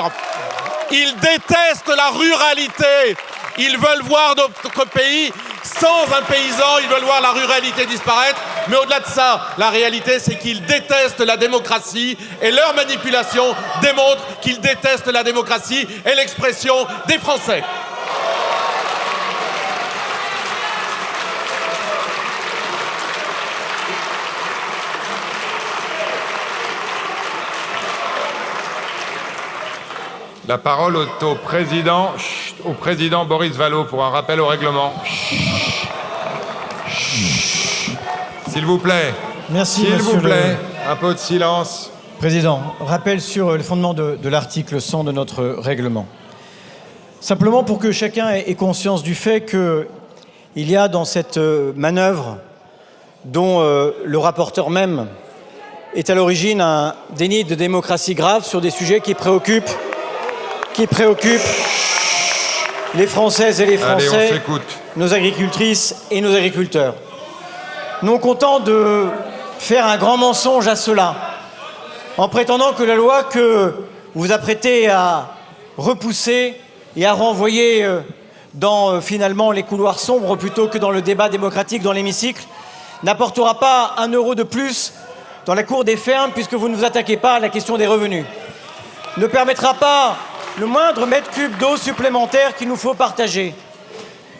Ils détestent la ruralité. Ils veulent voir notre pays sans un paysan. Ils veulent voir la ruralité disparaître. Mais au-delà de ça, la réalité, c'est qu'ils détestent la démocratie. Et leur manipulation démontre qu'ils détestent la démocratie et l'expression des Français. La parole est au président Boris Vallaud pour un rappel au règlement. S'il vous plaît. Merci, s'il vous plaît, un peu de silence. Président, rappel sur le fondement de l'article 100 de notre règlement. Simplement pour que chacun ait conscience du fait qu'il y a dans cette manœuvre, dont le rapporteur même est à l'origine, un déni de démocratie grave sur des sujets qui préoccupent les Françaises et les Français, allez, on s'écoute. Nos agricultrices et nos agriculteurs. Non content de faire un grand mensonge à cela, en prétendant que la loi que vous apprêtez à repousser et à renvoyer dans finalement les couloirs sombres plutôt que dans le débat démocratique dans l'hémicycle, n'apportera pas un euro de plus dans la cour des fermes, puisque vous ne vous attaquez pas à la question des revenus. Ne permettra pas le moindre mètre cube d'eau supplémentaire qu'il nous faut partager.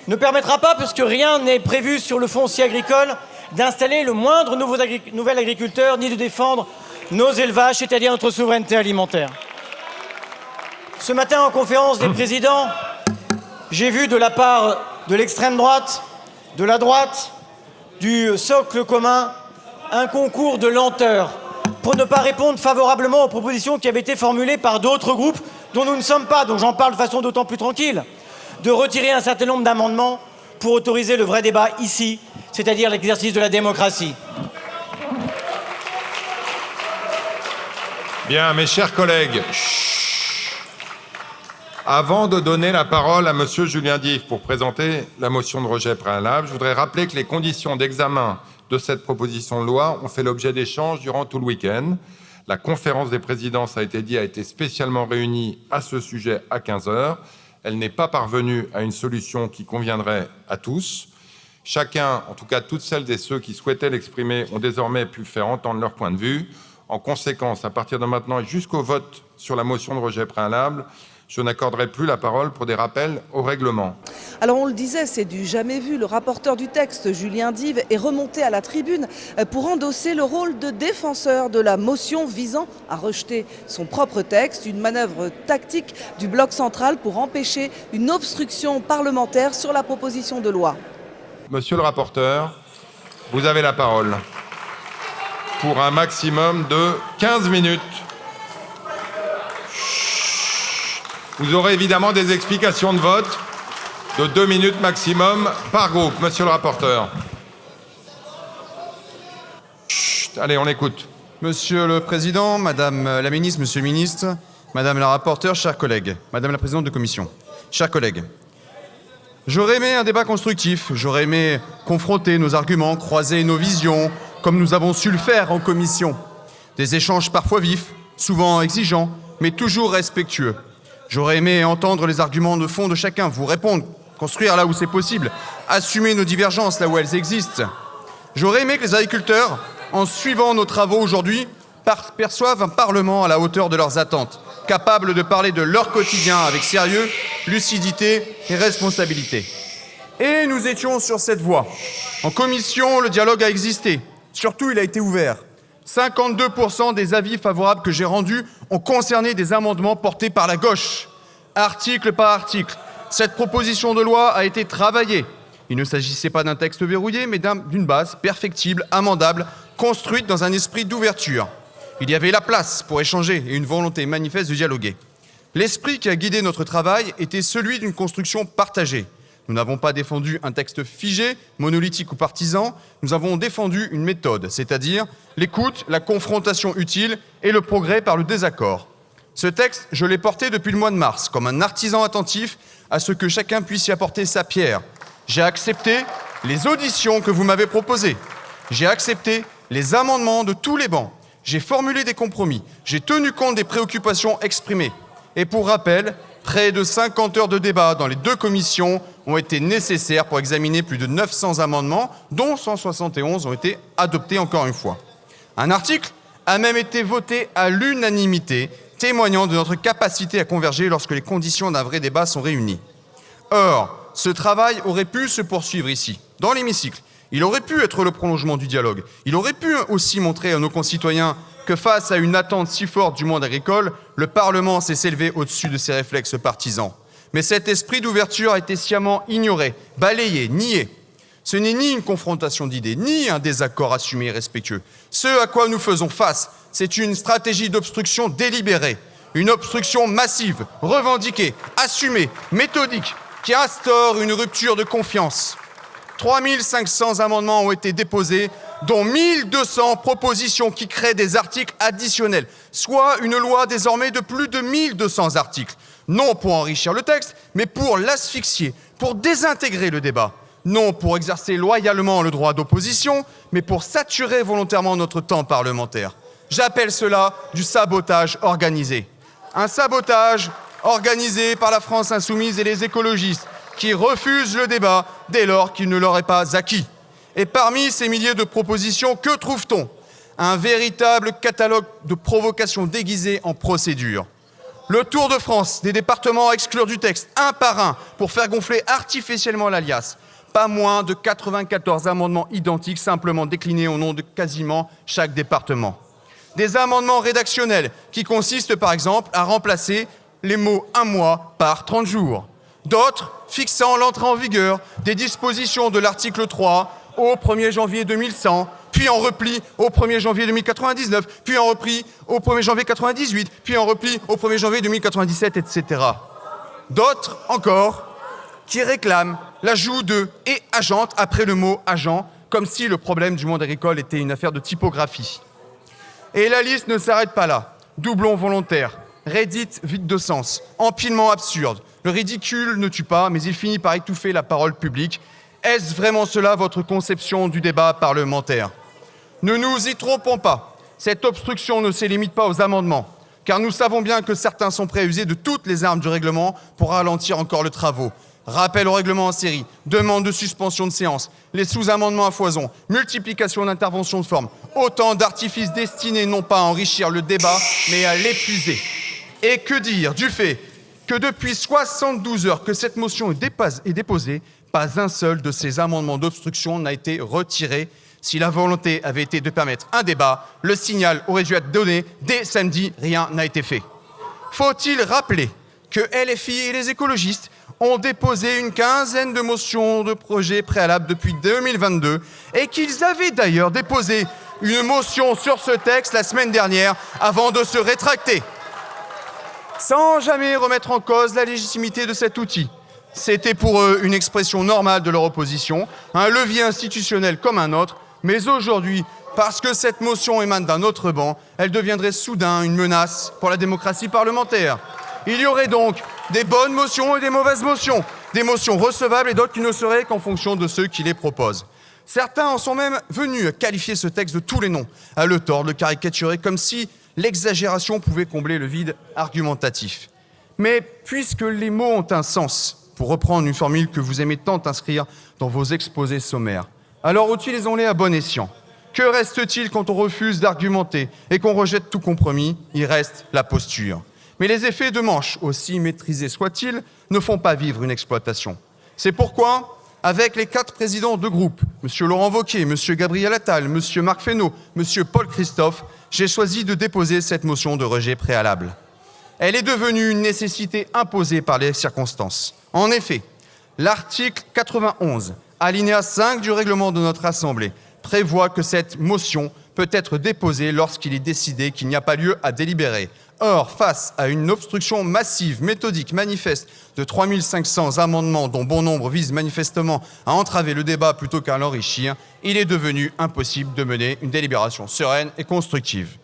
Ne permettra pas, parce que rien n'est prévu sur le foncier agricole, d'installer le moindre nouvel agriculteur, ni de défendre nos élevages, c'est-à-dire notre souveraineté alimentaire. Ce matin, en conférence des présidents, j'ai vu de la part de l'extrême droite, de la droite, du socle commun, un concours de lenteur pour ne pas répondre favorablement aux propositions qui avaient été formulées par d'autres groupes dont nous ne sommes pas, donc j'en parle de façon d'autant plus tranquille, de retirer un certain nombre d'amendements pour autoriser le vrai débat ici, c'est-à-dire l'exercice de la démocratie. Bien, mes chers collègues, avant de donner la parole à monsieur Julien Dive pour présenter la motion de rejet préalable, je voudrais rappeler que les conditions d'examen de cette proposition de loi ont fait l'objet d'échanges durant tout le week-end. La conférence des présidents, ça a été dit, a été spécialement réunie à ce sujet à 15h. Elle n'est pas parvenue à une solution qui conviendrait à tous. Chacun, en tout cas toutes celles et ceux qui souhaitaient l'exprimer, ont désormais pu faire entendre leur point de vue. En conséquence, à partir de maintenant et jusqu'au vote sur la motion de rejet préalable, je n'accorderai plus la parole pour des rappels au règlement. Alors on le disait, c'est du jamais vu. Le rapporteur du texte, Julien Dive, est remonté à la tribune pour endosser le rôle de défenseur de la motion visant à rejeter son propre texte, une manœuvre tactique du bloc central pour empêcher une obstruction parlementaire sur la proposition de loi. Monsieur le rapporteur, vous avez la parole pour un maximum de 15 minutes. Vous aurez évidemment des explications de vote de 2 minutes maximum par groupe. Monsieur le rapporteur. Chut, allez, on écoute. Monsieur le Président, Madame la Ministre, Monsieur le Ministre, Madame la rapporteure, chers collègues, Madame la Présidente de Commission, chers collègues, j'aurais aimé un débat constructif, j'aurais aimé confronter nos arguments, croiser nos visions, comme nous avons su le faire en commission. Des échanges parfois vifs, souvent exigeants, mais toujours respectueux. J'aurais aimé entendre les arguments de fond de chacun, vous répondre, construire là où c'est possible, assumer nos divergences là où elles existent. J'aurais aimé que les agriculteurs, en suivant nos travaux aujourd'hui, perçoivent un Parlement à la hauteur de leurs attentes, capable de parler de leur quotidien avec sérieux, lucidité et responsabilité. Et nous étions sur cette voie. En commission, le dialogue a existé. Surtout, il a été ouvert. 52% des avis favorables que j'ai rendus ont concerné des amendements portés par la gauche. Article par article, cette proposition de loi a été travaillée. Il ne s'agissait pas d'un texte verrouillé, mais d'une base perfectible, amendable, construite dans un esprit d'ouverture. Il y avait la place pour échanger et une volonté manifeste de dialoguer. L'esprit qui a guidé notre travail était celui d'une construction partagée. Nous n'avons pas défendu un texte figé, monolithique ou partisan, nous avons défendu une méthode, c'est-à-dire l'écoute, la confrontation utile et le progrès par le désaccord. Ce texte, je l'ai porté depuis le mois de mars, comme un artisan attentif à ce que chacun puisse y apporter sa pierre. J'ai accepté les auditions que vous m'avez proposées. J'ai accepté les amendements de tous les bancs. J'ai formulé des compromis. J'ai tenu compte des préoccupations exprimées. Et pour rappel, près de 50 heures de débat dans les 2 commissions ont été nécessaires pour examiner plus de 900 amendements, dont 171 ont été adoptés encore une fois. Un article a même été voté à l'unanimité, témoignant de notre capacité à converger lorsque les conditions d'un vrai débat sont réunies. Or, ce travail aurait pu se poursuivre ici, dans l'hémicycle. Il aurait pu être le prolongement du dialogue. Il aurait pu aussi montrer à nos concitoyens que face à une attente si forte du monde agricole, le Parlement sait s'élever au-dessus de ses réflexes partisans. Mais cet esprit d'ouverture a été sciemment ignoré, balayé, nié. Ce n'est ni une confrontation d'idées, ni un désaccord assumé et respectueux. Ce à quoi nous faisons face, c'est une stratégie d'obstruction délibérée, une obstruction massive, revendiquée, assumée, méthodique, qui instaure une rupture de confiance. 3500 amendements ont été déposés, dont 1200 propositions qui créent des articles additionnels, soit une loi désormais de plus de 1200 articles. Non pour enrichir le texte, mais pour l'asphyxier, pour désintégrer le débat. Non pour exercer loyalement le droit d'opposition, mais pour saturer volontairement notre temps parlementaire. J'appelle cela du sabotage organisé. Un sabotage organisé par la France insoumise et les écologistes, qui refusent le débat dès lors qu'il ne leur est pas acquis. Et parmi ces milliers de propositions, que trouve-t-on? Un véritable catalogue de provocations déguisées en procédure. Le tour de France des départements à exclure du texte, un par un, pour faire gonfler artificiellement l'alias. Pas moins de 94 amendements identiques, simplement déclinés au nom de quasiment chaque département. Des amendements rédactionnels qui consistent par exemple à remplacer les mots « un mois » par « 30 jours ». D'autres fixant l'entrée en vigueur des dispositions de l'article 3 au 1er janvier 2100, puis puis en repli au 1er janvier 2099, puis en repli au 1er janvier 98, puis en repli au 1er janvier 2097, etc. D'autres encore qui réclament l'ajout de « et agente » après le mot « agent », comme si le problème du monde agricole était une affaire de typographie. Et la liste ne s'arrête pas là. Doublons volontaires, Reddit vide de sens, empilement absurde. Le ridicule ne tue pas, mais il finit par étouffer la parole publique. Est-ce vraiment cela votre conception du débat parlementaire? Ne nous y trompons pas. Cette obstruction ne se limite pas aux amendements, car nous savons bien que certains sont prêts à user de toutes les armes du règlement pour ralentir encore les travaux. Rappel au règlement en série, demande de suspension de séance, les sous-amendements à foison, multiplication d'interventions de forme, autant d'artifices destinés non pas à enrichir le débat, mais à l'épuiser. Et que dire du fait que depuis 72 heures que cette motion est déposée, pas un seul de ces amendements d'obstruction n'a été retiré. Si la volonté avait été de permettre un débat, le signal aurait dû être donné dès samedi, rien n'a été fait. Faut-il rappeler que LFI et les écologistes ont déposé une quinzaine de motions de projets préalables depuis 2022 et qu'ils avaient d'ailleurs déposé une motion sur ce texte la semaine dernière avant de se rétracter, sans jamais remettre en cause la légitimité de cet outil. C'était pour eux une expression normale de leur opposition, un levier institutionnel comme un autre, mais aujourd'hui, parce que cette motion émane d'un autre banc, elle deviendrait soudain une menace pour la démocratie parlementaire. Il y aurait donc des bonnes motions et des mauvaises motions, des motions recevables et d'autres qui ne seraient qu'en fonction de ceux qui les proposent. Certains en sont même venus à qualifier ce texte de tous les noms, à le tordre, le caricaturer, comme si l'exagération pouvait combler le vide argumentatif. Mais puisque les mots ont un sens, pour reprendre une formule que vous aimez tant inscrire dans vos exposés sommaires, alors utilisons-les à bon escient. Que reste-t-il quand on refuse d'argumenter et qu'on rejette tout compromis? Il reste la posture. Mais les effets de manche, aussi maîtrisés soient-ils, ne font pas vivre une exploitation. C'est pourquoi, avec les 4 présidents de groupe, M. Laurent Wauquiez, M. Gabriel Attal, M. Marc Fesneau, M. Paul Christophe, j'ai choisi de déposer cette motion de rejet préalable. Elle est devenue une nécessité imposée par les circonstances. En effet, l'article 91, alinéa 5 du règlement de notre Assemblée, prévoit que cette motion peut être déposée lorsqu'il est décidé qu'il n'y a pas lieu à délibérer. Or, face à une obstruction massive, méthodique, manifeste de 3500 amendements dont bon nombre visent manifestement à entraver le débat plutôt qu'à l'enrichir, il est devenu impossible de mener une délibération sereine et constructive.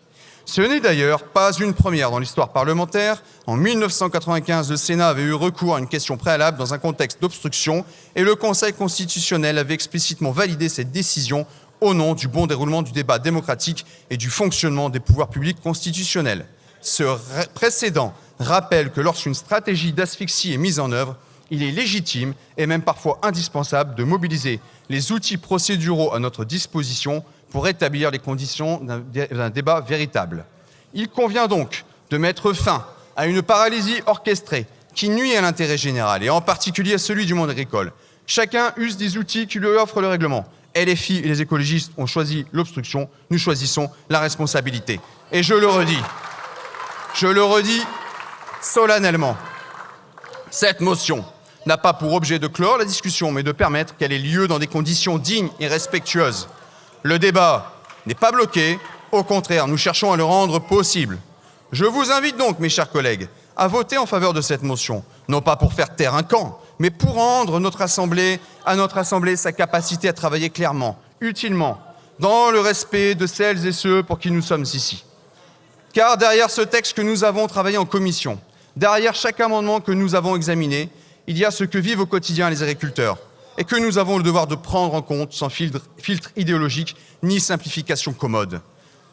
Ce n'est d'ailleurs pas une première dans l'histoire parlementaire. En 1995, le Sénat avait eu recours à une question préalable dans un contexte d'obstruction et le Conseil constitutionnel avait explicitement validé cette décision au nom du bon déroulement du débat démocratique et du fonctionnement des pouvoirs publics constitutionnels. Ce précédent rappelle que lorsqu'une stratégie d'asphyxie est mise en œuvre, il est légitime et même parfois indispensable de mobiliser les outils procéduraux à notre disposition pour établir les conditions d'un débat véritable. Il convient donc de mettre fin à une paralysie orchestrée qui nuit à l'intérêt général et en particulier à celui du monde agricole. Chacun use des outils qui lui offrent le règlement. LFI et les écologistes ont choisi l'obstruction, nous choisissons la responsabilité. Et je le redis solennellement, cette motion n'a pas pour objet de clore la discussion, mais de permettre qu'elle ait lieu dans des conditions dignes et respectueuses. Le débat n'est pas bloqué, au contraire, nous cherchons à le rendre possible. Je vous invite donc, mes chers collègues, à voter en faveur de cette motion, non pas pour faire taire un camp, mais pour rendre à notre Assemblée sa capacité à travailler clairement, utilement, dans le respect de celles et ceux pour qui nous sommes ici. Car derrière ce texte que nous avons travaillé en commission, derrière chaque amendement que nous avons examiné, il y a ce que vivent au quotidien les agriculteurs et que nous avons le devoir de prendre en compte sans filtre idéologique ni simplification commode.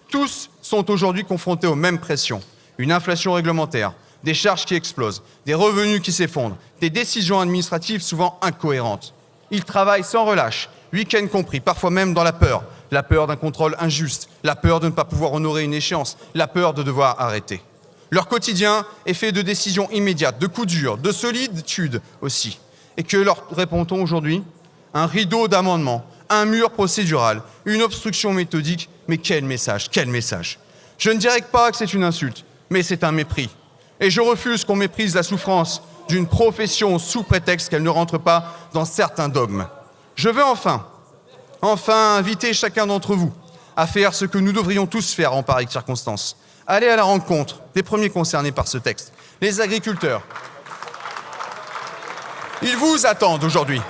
Tous sont aujourd'hui confrontés aux mêmes pressions, une inflation réglementaire, des charges qui explosent, des revenus qui s'effondrent, des décisions administratives souvent incohérentes. Ils travaillent sans relâche, week-end compris, parfois même dans la peur d'un contrôle injuste, la peur de ne pas pouvoir honorer une échéance, la peur de devoir arrêter. Leur quotidien est fait de décisions immédiates, de coups durs, de solitude aussi. Et que leur répond-on aujourd'hui? Un rideau d'amendements, un mur procédural, une obstruction méthodique. Mais quel message, quel message! Je ne dirais pas que c'est une insulte, mais c'est un mépris. Et je refuse qu'on méprise la souffrance d'une profession sous prétexte qu'elle ne rentre pas dans certains dogmes. Je veux enfin inviter chacun d'entre vous à faire ce que nous devrions tous faire en pareille circonstance. Aller à la rencontre des premiers concernés par ce texte, les agriculteurs. Ils vous attendent aujourd'hui.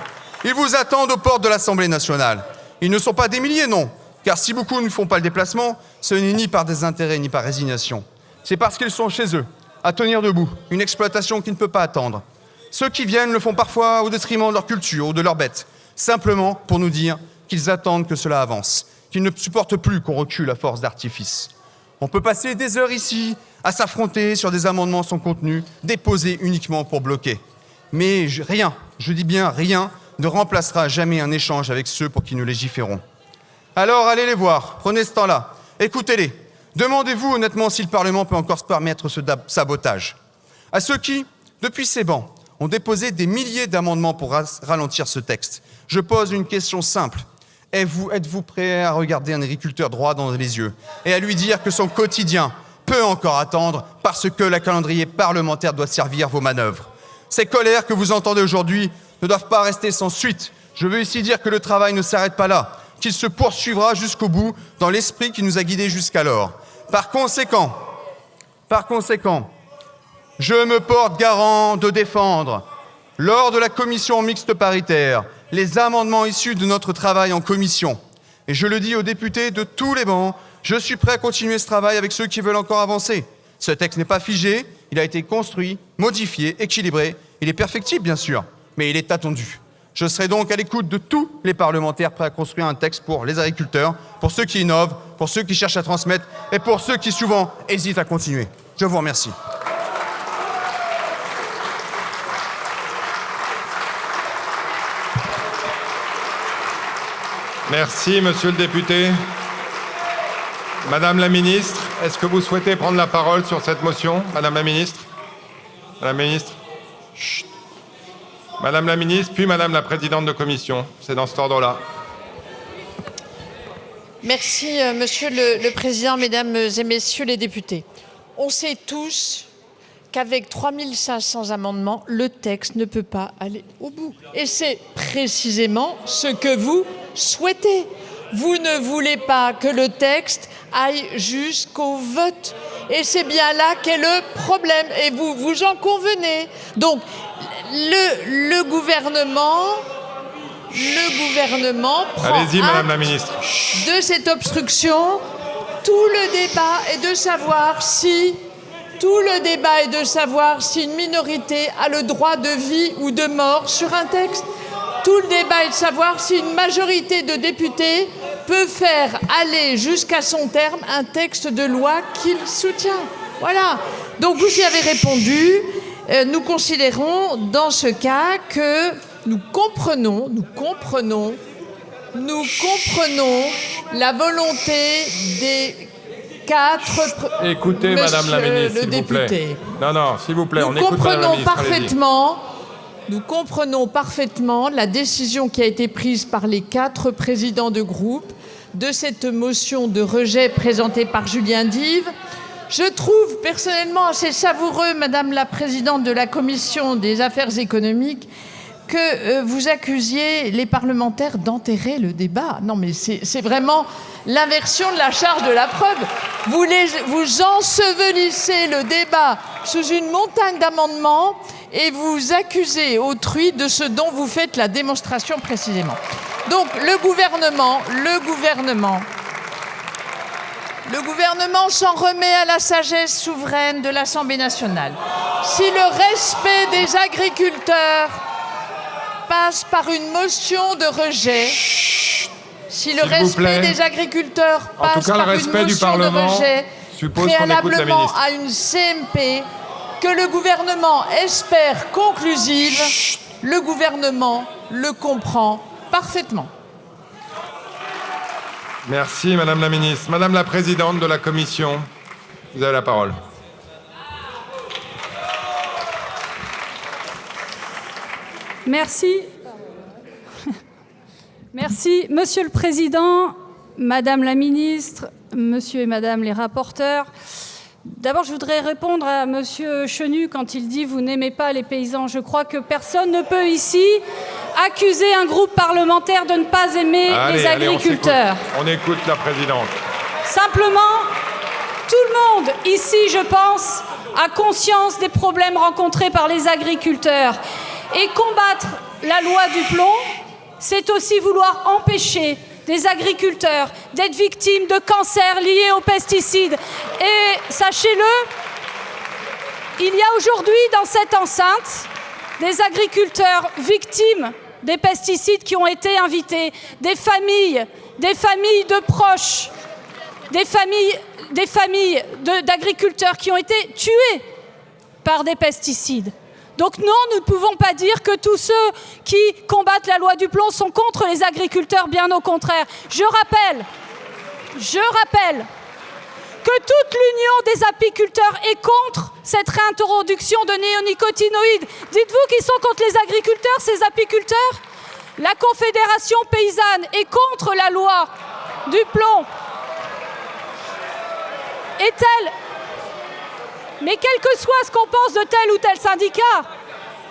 Ils vous attendent aux portes de l'Assemblée nationale. Ils ne sont pas des milliers, non, car si beaucoup ne font pas le déplacement, ce n'est ni par désintérêt ni par résignation. C'est parce qu'ils sont chez eux, à tenir debout, une exploitation qui ne peut pas attendre. Ceux qui viennent le font parfois au détriment de leur culture ou de leurs bêtes, simplement pour nous dire qu'ils attendent que cela avance, qu'ils ne supportent plus qu'on recule à force d'artifice. On peut passer des heures ici à s'affronter sur des amendements sans contenu, déposés uniquement pour bloquer. Mais rien, je dis bien rien, ne remplacera jamais un échange avec ceux pour qui nous légiférons. Alors allez les voir, prenez ce temps-là, écoutez-les. Demandez-vous honnêtement si le Parlement peut encore se permettre ce sabotage. À ceux qui, depuis ces bancs, ont déposé des milliers d'amendements pour ralentir ce texte, je pose une question simple. Êtes-vous prêt à regarder un agriculteur droit dans les yeux et à lui dire que son quotidien peut encore attendre parce que le calendrier parlementaire doit servir vos manœuvres? Ces colères que vous entendez aujourd'hui ne doivent pas rester sans suite. Je veux ici dire que le travail ne s'arrête pas là, qu'il se poursuivra jusqu'au bout dans l'esprit qui nous a guidés jusqu'alors. Par conséquent, je me porte garant de défendre, lors de la commission mixte paritaire, les amendements issus de notre travail en commission. Et je le dis aux députés de tous les bancs, je suis prêt à continuer ce travail avec ceux qui veulent encore avancer. Ce texte n'est pas figé, il a été construit, modifié, équilibré. Il est perfectible, bien sûr, mais il est attendu. Je serai donc à l'écoute de tous les parlementaires prêts à construire un texte pour les agriculteurs, pour ceux qui innovent, pour ceux qui cherchent à transmettre et pour ceux qui souvent hésitent à continuer. Je vous remercie. Merci, monsieur le député. Madame la ministre, est-ce que vous souhaitez prendre la parole sur cette motion? Madame la ministre? Madame la ministre? Chut. Madame la ministre, puis Madame la présidente de commission. C'est dans cet ordre-là. Merci, Monsieur le Président, Mesdames et Messieurs les députés. On sait tous qu'avec 3500 amendements, le texte ne peut pas aller au bout. Et c'est précisément ce que vous souhaitez. Vous ne voulez pas que le texte aille jusqu'au vote. Et c'est bien là qu'est le problème. Et vous en convenez. Donc, le gouvernement prend Allez-y, Madame la ministre. de cette obstruction. Tout le débat est de savoir si une minorité a le droit de vie ou de mort sur un texte. Tout le débat est de savoir si une majorité de députés peut faire aller jusqu'à son terme un texte de loi qu'il soutient. Voilà. Donc vous y avez répondu. Nous considérons dans ce cas que nous comprenons la volonté des quatre... Écoutez, Madame la ministre, s'il vous plaît. Non, s'il vous plaît, on écoute Madame la ministre. Nous comprenons parfaitement la décision qui a été prise par les 4 présidents de groupe de cette motion de rejet présentée par Julien Dive. Je trouve personnellement assez savoureux, Madame la présidente de la commission des affaires économiques, que vous accusiez les parlementaires d'enterrer le débat. Non, mais c'est vraiment l'inversion de la charge de la preuve. Vous ensevelissez le débat sous une montagne d'amendements et vous accusez autrui de ce dont vous faites la démonstration précisément. Donc le gouvernement s'en remet à la sagesse souveraine de l'Assemblée nationale. Si le respect des agriculteurs passe par une motion de rejet, préalablement à une CMP que le gouvernement espère conclusive, le gouvernement le comprend parfaitement. Merci, Madame la ministre. Madame la présidente de la commission, vous avez la parole. Merci. Merci. Monsieur le Président, Madame la Ministre, Monsieur et Madame les rapporteurs. D'abord, je voudrais répondre à Monsieur Chenu quand il dit « vous n'aimez pas les paysans ». Je crois que personne ne peut ici accuser un groupe parlementaire de ne pas aimer les agriculteurs. On écoute la présidente. Simplement, tout le monde ici, je pense, a conscience des problèmes rencontrés par les agriculteurs. Et combattre la loi du plomb, c'est aussi vouloir empêcher des agriculteurs d'être victimes de cancers liés aux pesticides. Et sachez-le, il y a aujourd'hui dans cette enceinte des agriculteurs victimes des pesticides qui ont été invités, des familles de proches, des familles d'agriculteurs qui ont été tués par des pesticides. Donc non, nous ne pouvons pas dire que tous ceux qui combattent la loi du plomb sont contre les agriculteurs, bien au contraire. Je rappelle que toute l'Union des apiculteurs est contre cette réintroduction de néonicotinoïdes. Dites-vous qu'ils sont contre les agriculteurs, ces apiculteurs? La Confédération paysanne est contre la loi du plomb. Est-elle? Mais quel que soit ce qu'on pense de tel ou tel syndicat,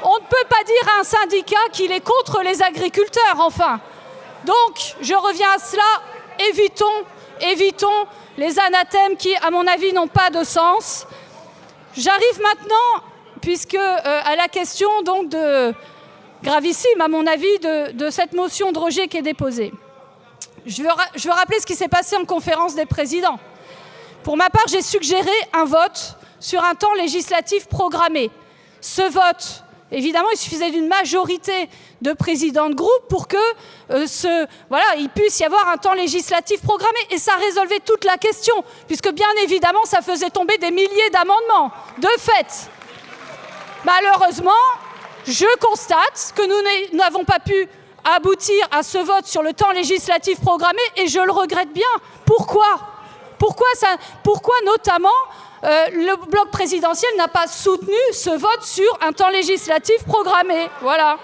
on ne peut pas dire à un syndicat qu'il est contre les agriculteurs, enfin. Donc, je reviens à cela, évitons les anathèmes qui, à mon avis, n'ont pas de sens. J'arrive maintenant, puisque à la question donc gravissime, à mon avis, de cette motion de rejet qui est déposée. Je veux rappeler ce qui s'est passé en conférence des présidents. Pour ma part, j'ai suggéré un vote sur un temps législatif programmé. Ce vote, évidemment, il suffisait d'une majorité de présidents de groupe pour que il puisse y avoir un temps législatif programmé. Et ça résolvait toute la question, puisque bien évidemment, ça faisait tomber des milliers d'amendements. De fait, malheureusement, je constate que nous n'avons pas pu aboutir à ce vote sur le temps législatif programmé, et je le regrette bien. Pourquoi notamment le bloc présidentiel n'a pas soutenu ce vote sur un temps législatif programmé? Voilà.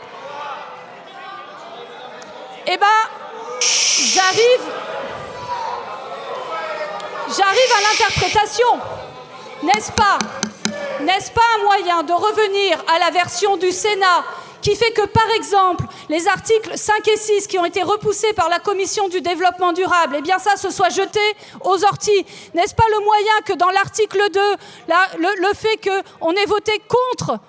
Eh bien, j'arrive à l'interprétation. N'est-ce pas un moyen de revenir à la version du Sénat qui fait que, par exemple, les articles 5 et 6 qui ont été repoussés par la Commission du développement durable, eh bien ça se soit jeté aux orties? N'est-ce pas le moyen que dans l'article 2, le fait qu'on ait voté contre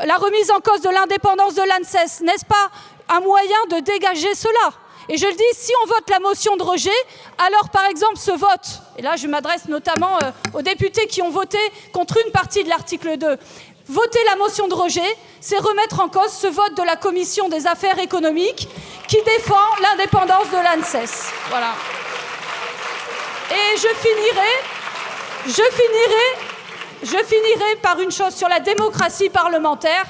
la remise en cause de l'indépendance de l'ANSES, n'est-ce pas un moyen de dégager cela? Et je le dis, si on vote la motion de rejet, alors par exemple ce vote, et là je m'adresse notamment aux députés qui ont voté contre une partie de l'article 2, voter la motion de rejet, c'est remettre en cause ce vote de la Commission des affaires économiques qui défend l'indépendance de l'ANSES. Voilà. Et je finirai par une chose sur la démocratie parlementaire.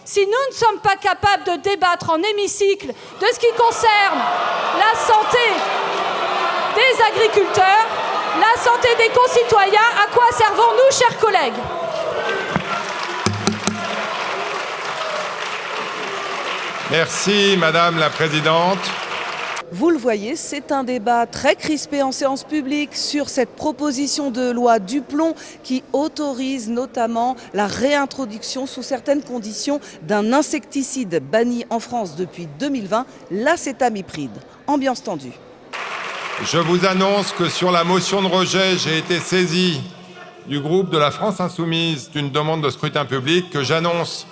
Si nous ne sommes pas capables de débattre en hémicycle de ce qui concerne la santé des agriculteurs, la santé des concitoyens, à quoi servons-nous, chers collègues ? Merci, Madame la Présidente. Vous le voyez, c'est un débat très crispé en séance publique sur cette proposition de loi Duplomb qui autorise notamment la réintroduction sous certaines conditions d'un insecticide banni en France depuis 2020, l'acétamipride. Ambiance tendue. Je vous annonce que sur la motion de rejet, j'ai été saisi du groupe de la France Insoumise d'une demande de scrutin public que j'annonce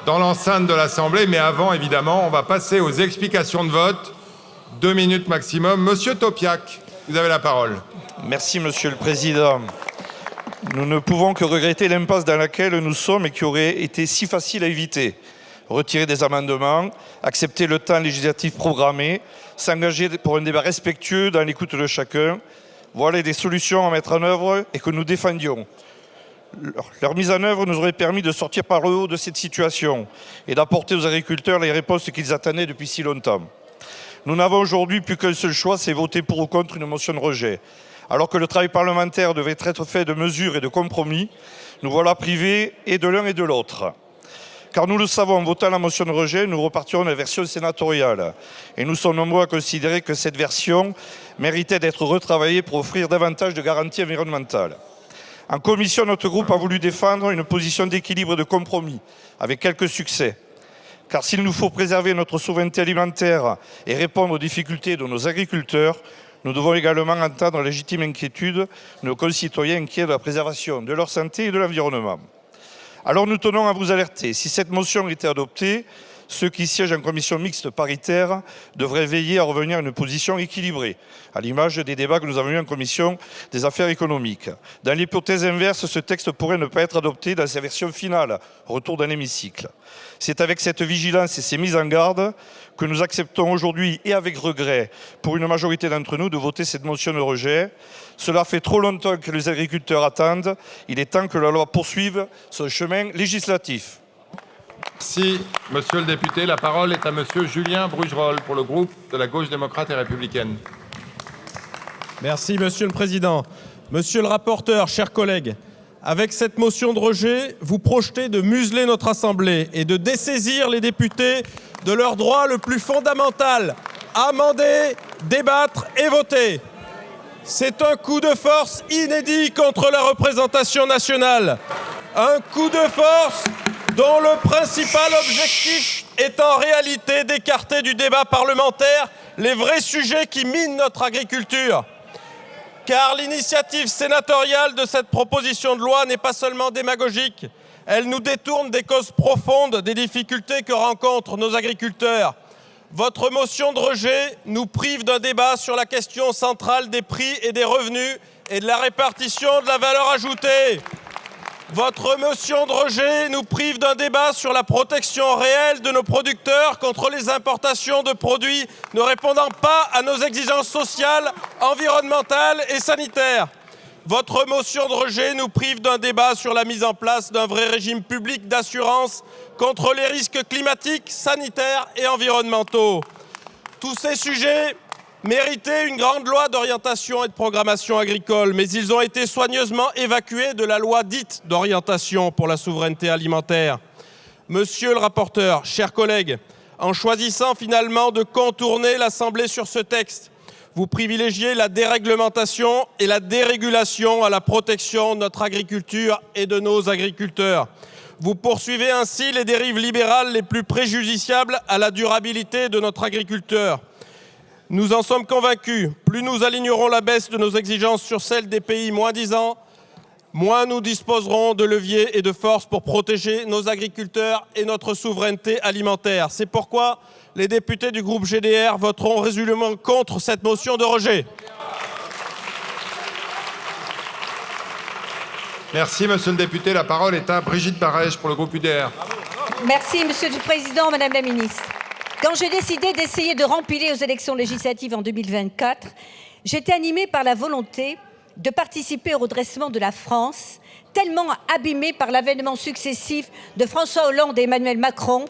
dans l'enceinte de l'Assemblée. Mais avant, évidemment, on va passer aux explications de vote. 2 minutes maximum. Monsieur Topiak, vous avez la parole. Merci, Monsieur le Président. Nous ne pouvons que regretter l'impasse dans laquelle nous sommes et qui aurait été si facile à éviter. Retirer des amendements, accepter le temps législatif programmé, s'engager pour un débat respectueux dans l'écoute de chacun. Voilà des solutions à mettre en œuvre et que nous défendions. Leur mise en œuvre nous aurait permis de sortir par le haut de cette situation et d'apporter aux agriculteurs les réponses qu'ils attendaient depuis si longtemps. Nous n'avons aujourd'hui plus qu'un seul choix, c'est voter pour ou contre une motion de rejet. Alors que le travail parlementaire devait être fait de mesures et de compromis, nous voilà privés et de l'un et de l'autre. Car nous le savons, en votant la motion de rejet, nous repartirons de la version sénatoriale. Et nous sommes nombreux à considérer que cette version méritait d'être retravaillée pour offrir davantage de garanties environnementales. En commission, notre groupe a voulu défendre une position d'équilibre et de compromis, avec quelques succès. Car s'il nous faut préserver notre souveraineté alimentaire et répondre aux difficultés de nos agriculteurs, nous devons également entendre la légitime inquiétude de nos concitoyens inquiets de la préservation de leur santé et de l'environnement. Alors nous tenons à vous alerter. Si cette motion était adoptée, ceux qui siègent en commission mixte paritaire devraient veiller à revenir à une position équilibrée, à l'image des débats que nous avons eus en commission des affaires économiques. Dans l'hypothèse inverse, ce texte pourrait ne pas être adopté dans sa version finale, retour dans l'hémicycle. C'est avec cette vigilance et ces mises en garde que nous acceptons aujourd'hui, et avec regret, pour une majorité d'entre nous, de voter cette motion de rejet. Cela fait trop longtemps que les agriculteurs attendent. Il est temps que la loi poursuive son chemin législatif. Merci, monsieur le député. La parole est à monsieur Julien Brugerolles pour le groupe de la Gauche démocrate et républicaine. Merci, monsieur le président. Monsieur le rapporteur, chers collègues, avec cette motion de rejet, vous projetez de museler notre Assemblée et de dessaisir les députés de leur droit le plus fondamental, amender, débattre et voter. C'est un coup de force inédit contre la représentation nationale. Un coup de force dont le principal objectif est en réalité d'écarter du débat parlementaire les vrais sujets qui minent notre agriculture. Car l'initiative sénatoriale de cette proposition de loi n'est pas seulement démagogique, elle nous détourne des causes profondes des difficultés que rencontrent nos agriculteurs. Votre motion de rejet nous prive d'un débat sur la question centrale des prix et des revenus et de la répartition de la valeur ajoutée. Votre motion de rejet nous prive d'un débat sur la protection réelle de nos producteurs contre les importations de produits ne répondant pas à nos exigences sociales, environnementales et sanitaires. Votre motion de rejet nous prive d'un débat sur la mise en place d'un vrai régime public d'assurance contre les risques climatiques, sanitaires et environnementaux. Tous ces sujets méritaient une grande loi d'orientation et de programmation agricole, mais ils ont été soigneusement évacués de la loi dite d'orientation pour la souveraineté alimentaire. Monsieur le rapporteur, chers collègues, en choisissant finalement de contourner l'Assemblée sur ce texte, vous privilégiez la déréglementation et la dérégulation à la protection de notre agriculture et de nos agriculteurs. Vous poursuivez ainsi les dérives libérales les plus préjudiciables à la durabilité de notre agriculteur. Nous en sommes convaincus, plus nous alignerons la baisse de nos exigences sur celle des pays moins-disants, moins nous disposerons de leviers et de forces pour protéger nos agriculteurs et notre souveraineté alimentaire. C'est pourquoi les députés du groupe GDR voteront résolument contre cette motion de rejet. Merci, monsieur le député. La parole est à Brigitte Barège pour le groupe UDR. Merci, monsieur le président, madame la ministre. Quand j'ai décidé d'essayer de rempiler aux élections législatives en 2024, j'étais animée par la volonté de participer au redressement de la France, tellement abîmée par l'avènement successif de François Hollande et Emmanuel Macron,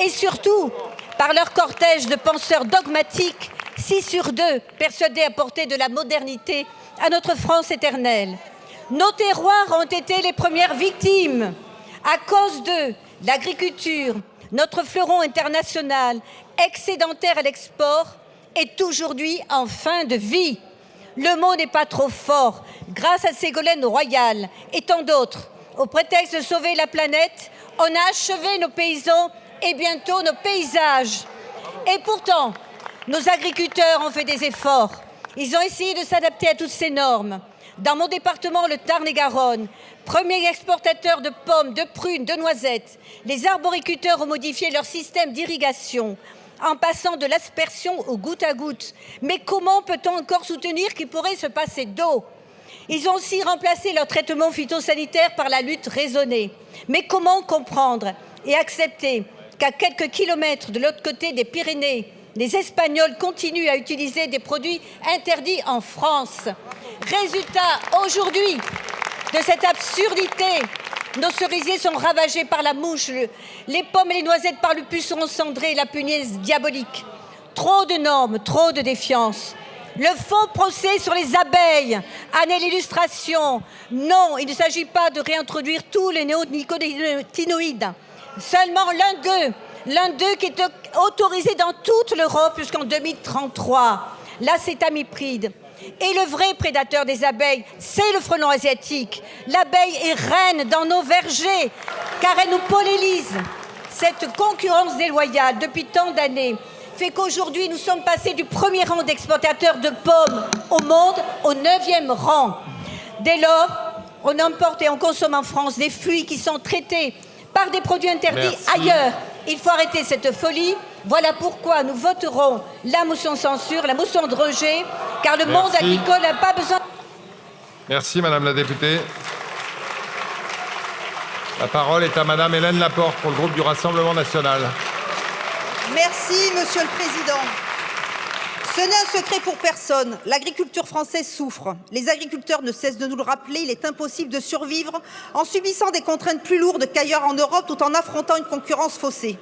et surtout par leur cortège de penseurs dogmatiques, 6 sur 2 persuadés apporter de la modernité à notre France éternelle. Nos terroirs ont été les premières victimes. À cause d'eux, l'agriculture, notre fleuron international, excédentaire à l'export, est aujourd'hui en fin de vie. Le mot n'est pas trop fort. Grâce à Ségolène Royal et tant d'autres, au prétexte de sauver la planète, on a achevé nos paysans et bientôt nos paysages. Et pourtant, nos agriculteurs ont fait des efforts. Ils ont essayé de s'adapter à toutes ces normes. Dans mon département, le Tarn-et-Garonne, premier exportateur de pommes, de prunes, de noisettes, les arboriculteurs ont modifié leur système d'irrigation en passant de l'aspersion au goutte à goutte. Mais comment peut-on encore soutenir qu'il pourrait se passer d'eau ? Ils ont aussi remplacé leur traitement phytosanitaire par la lutte raisonnée. Mais comment comprendre et accepter qu'à quelques kilomètres de l'autre côté des Pyrénées, les Espagnols continuent à utiliser des produits interdits en France ? Résultat, aujourd'hui, de cette absurdité, nos cerisiers sont ravagés par la mouche, les pommes et les noisettes par le puceron cendré et la punaise diabolique. Trop de normes, trop de défiance. Le faux procès sur les abeilles en est l'illustration. Non, il ne s'agit pas de réintroduire tous les néonicotinoïdes. Seulement l'un d'eux qui est autorisé dans toute l'Europe jusqu'en 2033, l'acétamipride. Et le vrai prédateur des abeilles, c'est le frelon asiatique. L'abeille est reine dans nos vergers, car elle nous pollinise. Cette concurrence déloyale depuis tant d'années fait qu'aujourd'hui, nous sommes passés du premier rang d'exportateurs de pommes au monde au 9e rang. Dès lors, on importe et on consomme en France des fruits qui sont traités par des produits interdits ailleurs. Il faut arrêter cette folie. Voilà pourquoi nous voterons la motion de censure, la motion de rejet, car le monde agricole n'a pas besoin... Merci, Madame la députée. La parole est à Madame Hélène Laporte pour le groupe du Rassemblement national. Merci, Monsieur le Président. Ce n'est un secret pour personne. L'agriculture française souffre. Les agriculteurs ne cessent de nous le rappeler. Il est impossible de survivre en subissant des contraintes plus lourdes qu'ailleurs en Europe tout en affrontant une concurrence faussée.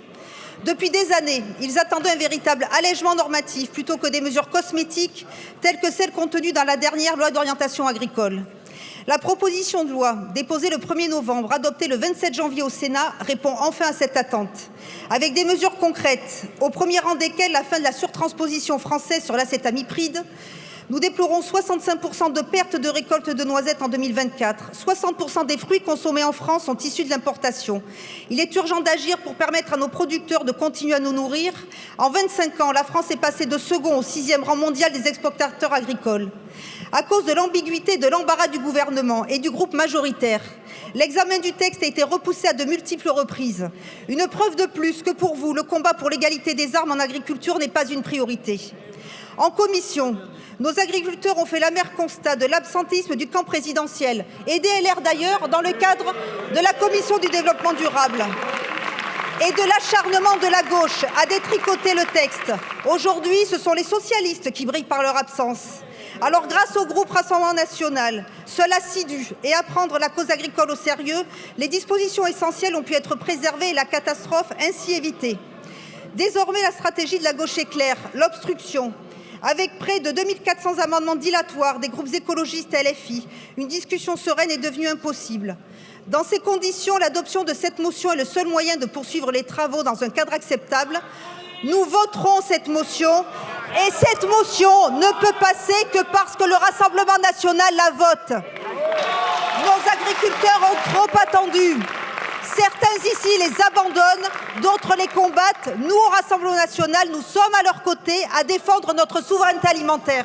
Depuis des années, ils attendaient un véritable allègement normatif plutôt que des mesures cosmétiques telles que celles contenues dans la dernière loi d'orientation agricole. La proposition de loi déposée le 1er novembre, adoptée le 27 janvier au Sénat, répond enfin à cette attente. Avec des mesures concrètes, au premier rang desquelles la fin de la surtransposition française sur l'acétamipride, nous déplorons 65% de pertes de récolte de noisettes en 2024. 60% des fruits consommés en France sont issus de l'importation. Il est urgent d'agir pour permettre à nos producteurs de continuer à nous nourrir. En 25 ans, la France est passée de second au 6e rang mondial des exportateurs agricoles. À cause de l'ambiguïté et de l'embarras du gouvernement et du groupe majoritaire, l'examen du texte a été repoussé à de multiples reprises. Une preuve de plus que pour vous, le combat pour l'égalité des armes en agriculture n'est pas une priorité. En commission, nos agriculteurs ont fait l'amer constat de l'absentéisme du camp présidentiel et des LR d'ailleurs dans le cadre de la commission du développement durable et de l'acharnement de la gauche à détricoter le texte. Aujourd'hui, ce sont les socialistes qui brillent par leur absence. Alors, grâce au groupe Rassemblement national, seul assidu et à prendre la cause agricole au sérieux, les dispositions essentielles ont pu être préservées et la catastrophe ainsi évitée. Désormais, la stratégie de la gauche est claire, l'obstruction. Avec près de 2400 amendements dilatoires des groupes écologistes et LFI, une discussion sereine est devenue impossible. Dans ces conditions, l'adoption de cette motion est le seul moyen de poursuivre les travaux dans un cadre acceptable. Nous voterons cette motion et cette motion ne peut passer que parce que le Rassemblement national la vote. Nos agriculteurs ont trop attendu. Certains ici les abandonnent, d'autres les combattent. Nous, au Rassemblement national, nous sommes à leur côté à défendre notre souveraineté alimentaire.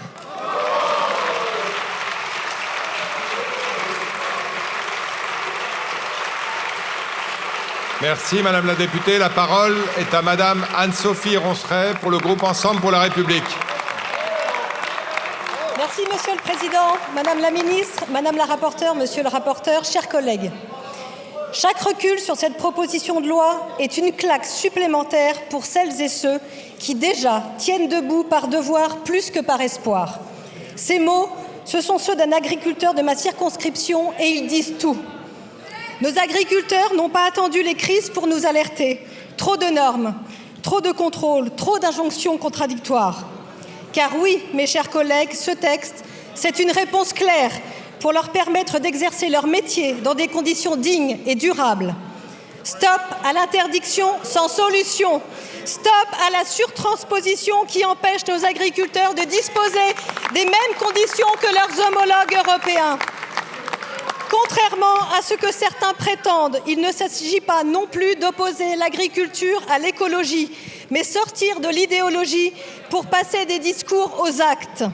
Merci, Madame la députée. La parole est à Madame Anne-Sophie Ronceret pour le groupe Ensemble pour la République. Merci, Monsieur le Président, Madame la Ministre, Madame la rapporteure, Monsieur le rapporteur, chers collègues. Chaque recul sur cette proposition de loi est une claque supplémentaire pour celles et ceux qui déjà tiennent debout par devoir plus que par espoir. Ces mots, ce sont ceux d'un agriculteur de ma circonscription et ils disent tout. Nos agriculteurs n'ont pas attendu les crises pour nous alerter. Trop de normes, trop de contrôles, trop d'injonctions contradictoires. Car oui, mes chers collègues, ce texte, c'est une réponse claire pour leur permettre d'exercer leur métier dans des conditions dignes et durables. Stop à l'interdiction sans solution. Stop à la surtransposition qui empêche nos agriculteurs de disposer des mêmes conditions que leurs homologues européens. Contrairement à ce que certains prétendent, il ne s'agit pas non plus d'opposer l'agriculture à l'écologie, mais sortir de l'idéologie pour passer des discours aux actes.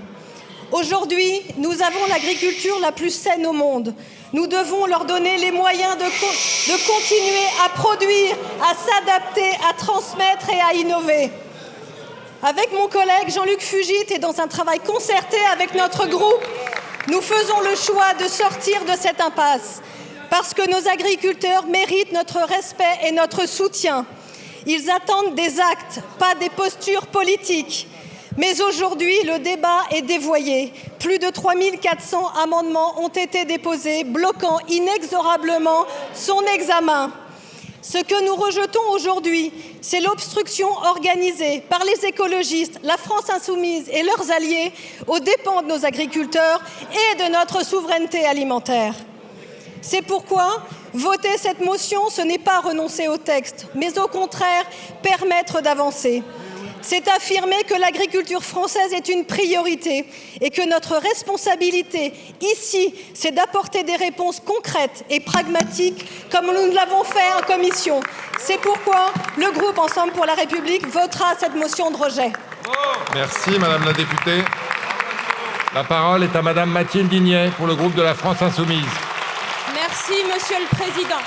Aujourd'hui, nous avons l'agriculture la plus saine au monde. Nous devons leur donner les moyens de continuer à produire, à s'adapter, à transmettre et à innover. Avec mon collègue Jean-Luc Fugit et dans un travail concerté avec notre groupe, nous faisons le choix de sortir de cette impasse parce que nos agriculteurs méritent notre respect et notre soutien. Ils attendent des actes, pas des postures politiques. Mais aujourd'hui, le débat est dévoyé. Plus de 3400 amendements ont été déposés, bloquant inexorablement son examen. Ce que nous rejetons aujourd'hui, c'est l'obstruction organisée par les écologistes, la France insoumise et leurs alliés aux dépens de nos agriculteurs et de notre souveraineté alimentaire. C'est pourquoi voter cette motion, ce n'est pas renoncer au texte, mais au contraire permettre d'avancer. C'est affirmer que l'agriculture française est une priorité et que notre responsabilité ici, c'est d'apporter des réponses concrètes et pragmatiques comme nous l'avons fait en commission. C'est pourquoi le groupe Ensemble pour la République votera cette motion de rejet. Merci Madame la députée. La parole est à Madame Mathilde Dignet pour le groupe de la France Insoumise. Merci Monsieur le Président.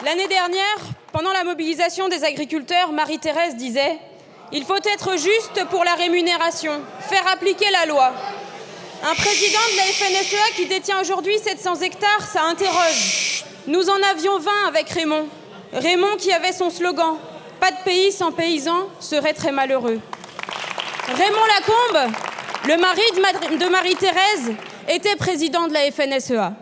L'année dernière, pendant la mobilisation des agriculteurs, Marie-Thérèse disait « Il faut être juste pour la rémunération, faire appliquer la loi ». Un président de la FNSEA qui détient aujourd'hui 700 hectares, ça interroge. Nous en avions 20 avec Raymond. Raymond qui avait son slogan « Pas de pays sans paysans serait très malheureux ». Raymond Lacombe, le mari de Marie-Thérèse, était président de la FNSEA.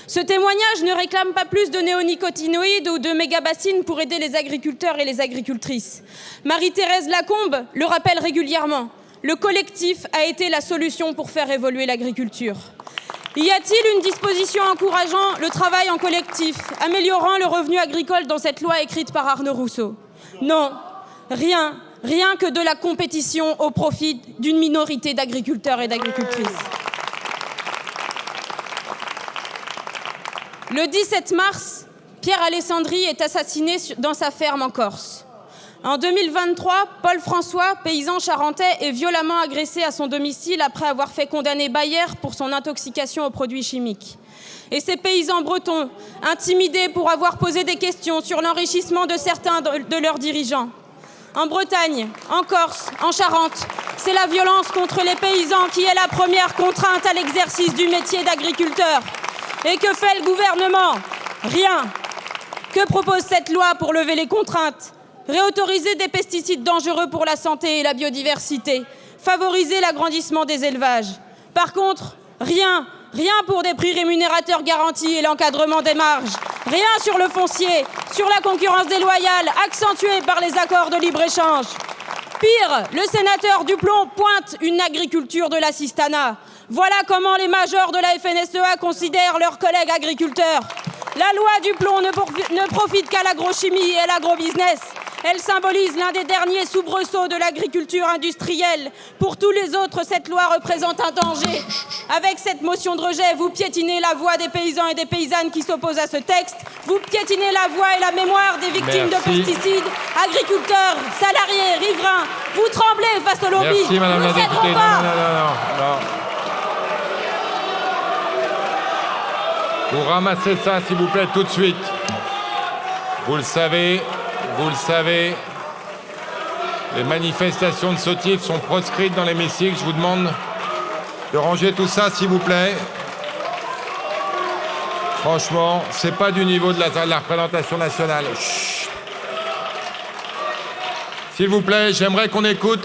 Ce témoignage ne réclame pas plus de néonicotinoïdes ou de mégabassines pour aider les agriculteurs et les agricultrices. Marie-Thérèse Lacombe le rappelle régulièrement. Le collectif a été la solution pour faire évoluer l'agriculture. Y a-t-il une disposition encourageant le travail en collectif, améliorant le revenu agricole dans cette loi écrite par Arnaud Rousseau? Non, rien que de la compétition au profit d'une minorité d'agriculteurs et d'agricultrices. Le 17 mars, Pierre Alessandri est assassiné dans sa ferme en Corse. En 2023, Paul François, paysan charentais, est violemment agressé à son domicile après avoir fait condamner Bayer pour son intoxication aux produits chimiques. Et ces paysans bretons, intimidés pour avoir posé des questions sur l'enrichissement de certains de leurs dirigeants. En Bretagne, en Corse, en Charente, c'est la violence contre les paysans qui est la première contrainte à l'exercice du métier d'agriculteur. Et que fait le gouvernement? Rien. Que propose cette loi pour lever les contraintes? Réautoriser des pesticides dangereux pour la santé et la biodiversité. Favoriser l'agrandissement des élevages. Par contre, rien pour des prix rémunérateurs garantis et l'encadrement des marges. Rien sur le foncier, sur la concurrence déloyale accentuée par les accords de libre-échange. Pire, le sénateur Duplon pointe une agriculture de l'assistanat. Voilà comment les majors de la FNSEA considèrent leurs collègues agriculteurs. La loi Duplon ne profite qu'à l'agrochimie et à l'agrobusiness. Elle symbolise l'un des derniers soubresauts de l'agriculture industrielle. Pour tous les autres, cette loi représente un danger. Avec cette motion de rejet, vous piétinez la voix des paysans et des paysannes qui s'opposent à ce texte. Vous piétinez la voix et la mémoire des victimes de pesticides, agriculteurs, salariés, riverains. Vous tremblez face au lobby. Merci, Madame la députée. Non. Vous ramassez ça, s'il vous plaît, tout de suite. Vous le savez, les manifestations de sautifs sont proscrites dans l'hémicycle. Je vous demande de ranger tout ça, s'il vous plaît. Franchement, c'est pas du niveau de la représentation nationale. Chut. S'il vous plaît, j'aimerais qu'on écoute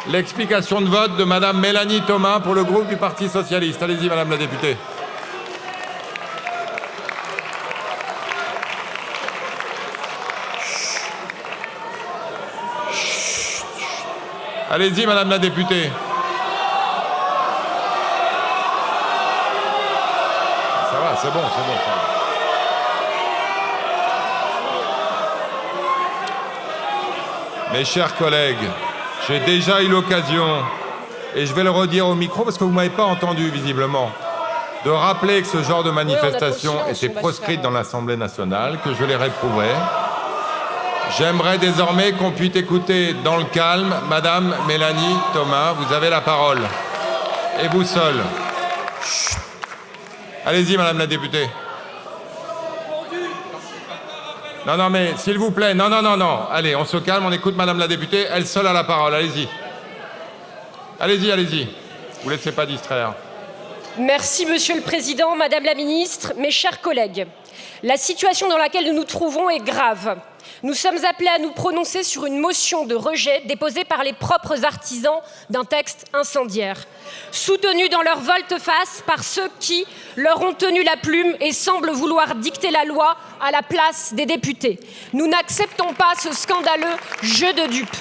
l'explication de vote de Madame Mélanie Thomas pour le groupe du Parti socialiste. Allez-y, Madame la députée. Allez-y, Madame la députée. Ça va, c'est bon. Mes chers collègues, j'ai déjà eu l'occasion, et je vais le redire au micro parce que vous ne m'avez pas entendu visiblement, de rappeler que ce genre de manifestation était proscrite dans l'Assemblée nationale, que je les réprouvais. J'aimerais désormais qu'on puisse écouter dans le calme Madame Mélanie Thomas. Vous avez la parole. Et vous seule. Chut. Allez-y, Madame la députée. Non, mais s'il vous plaît. Non. Allez, on se calme, on écoute Madame la députée. Elle seule a la parole. Allez-y. Allez-y. Vous laissez pas distraire. Merci, Monsieur le Président, Madame la Ministre, mes chers collègues. La situation dans laquelle nous nous trouvons est grave. Nous sommes appelés à nous prononcer sur une motion de rejet déposée par les propres artisans d'un texte incendiaire, soutenus dans leur volte-face par ceux qui leur ont tenu la plume et semblent vouloir dicter la loi à la place des députés. Nous n'acceptons pas ce scandaleux jeu de dupes.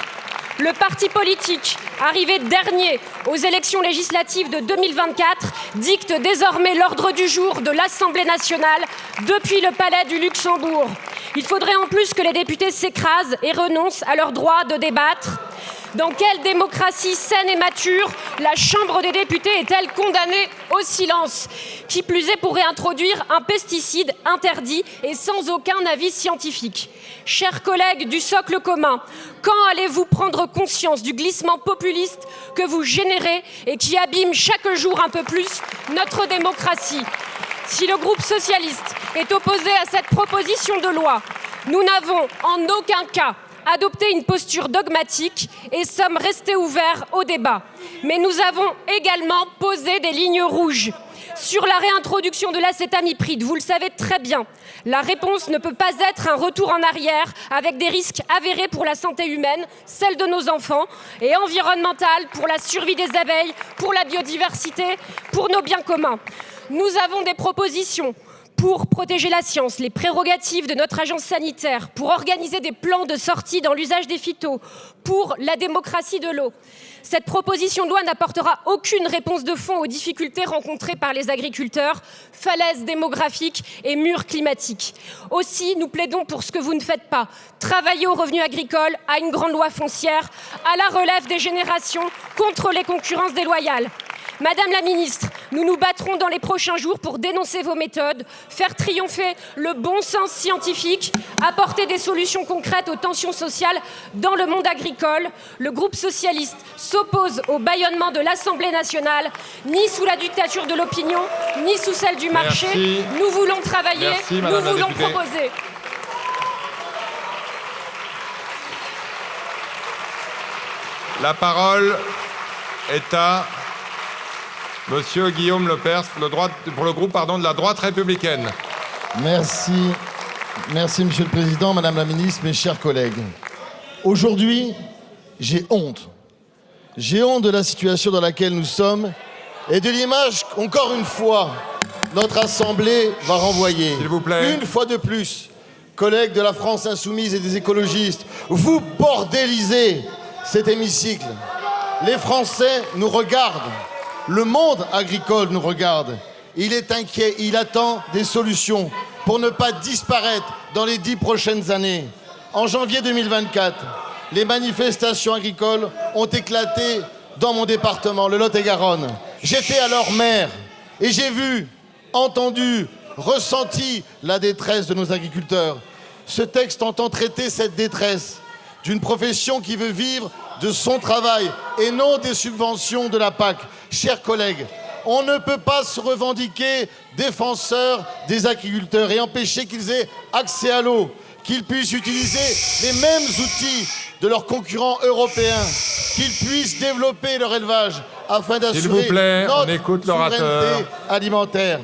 Le parti politique, arrivé dernier aux élections législatives de 2024, dicte désormais l'ordre du jour de l'Assemblée nationale depuis le Palais du Luxembourg. Il faudrait en plus que les députés s'écrasent et renoncent à leur droit de débattre. Dans quelle démocratie saine et mature la Chambre des députés est-elle condamnée au silence? Qui plus est pour réintroduire un pesticide interdit et sans aucun avis scientifique. Chers collègues du socle commun, quand allez-vous prendre conscience du glissement populiste que vous générez et qui abîme chaque jour un peu plus notre démocratie? Si le groupe socialiste est opposé à cette proposition de loi, nous n'avons en aucun cas adopté une posture dogmatique et sommes restés ouverts au débat. Mais nous avons également posé des lignes rouges. Sur la réintroduction de l'acétamipride, vous le savez très bien, la réponse ne peut pas être un retour en arrière avec des risques avérés pour la santé humaine, celle de nos enfants, et environnementale pour la survie des abeilles, pour la biodiversité, pour nos biens communs. Nous avons des propositions pour protéger la science, les prérogatives de notre agence sanitaire, pour organiser des plans de sortie dans l'usage des phytos, pour la démocratie de l'eau. Cette proposition de loi n'apportera aucune réponse de fond aux difficultés rencontrées par les agriculteurs, falaises démographiques et murs climatiques. Aussi, nous plaidons pour ce que vous ne faites pas. Travailler au revenu agricole, à une grande loi foncière, à la relève des générations, contre les concurrences déloyales. Madame la ministre, nous nous battrons dans les prochains jours pour dénoncer vos méthodes, faire triompher le bon sens scientifique, apporter des solutions concrètes aux tensions sociales dans le monde agricole. Le groupe socialiste s'oppose au bâillonnement de l'Assemblée nationale, ni sous la dictature de l'opinion, ni sous celle du marché. Merci. Nous voulons travailler, Merci, nous Madame la voulons députée. proposer. La parole est à Monsieur Guillaume Lepers, pour le groupe de la droite républicaine. Merci. Merci, Monsieur le Président, Madame la Ministre, mes chers collègues. Aujourd'hui, j'ai honte. J'ai honte de la situation dans laquelle nous sommes et de l'image qu'encore une fois, notre Assemblée va renvoyer. S'il vous plaît. Une fois de plus, collègues de la France Insoumise et des écologistes, vous bordélisez cet hémicycle. Les Français nous regardent. Le monde agricole nous regarde. Il est inquiet, il attend des solutions pour ne pas disparaître dans les 10 prochaines années. En janvier 2024, les manifestations agricoles ont éclaté dans mon département, le Lot-et-Garonne. J'étais alors maire et j'ai vu, entendu, ressenti la détresse de nos agriculteurs. Ce texte entend traiter cette détresse d'une profession qui veut vivre de son travail et non des subventions de la PAC. Chers collègues, on ne peut pas se revendiquer défenseur des agriculteurs et empêcher qu'ils aient accès à l'eau, qu'ils puissent utiliser les mêmes outils de leurs concurrents européens, qu'ils puissent développer leur élevage afin d'assurer notre souveraineté alimentaire.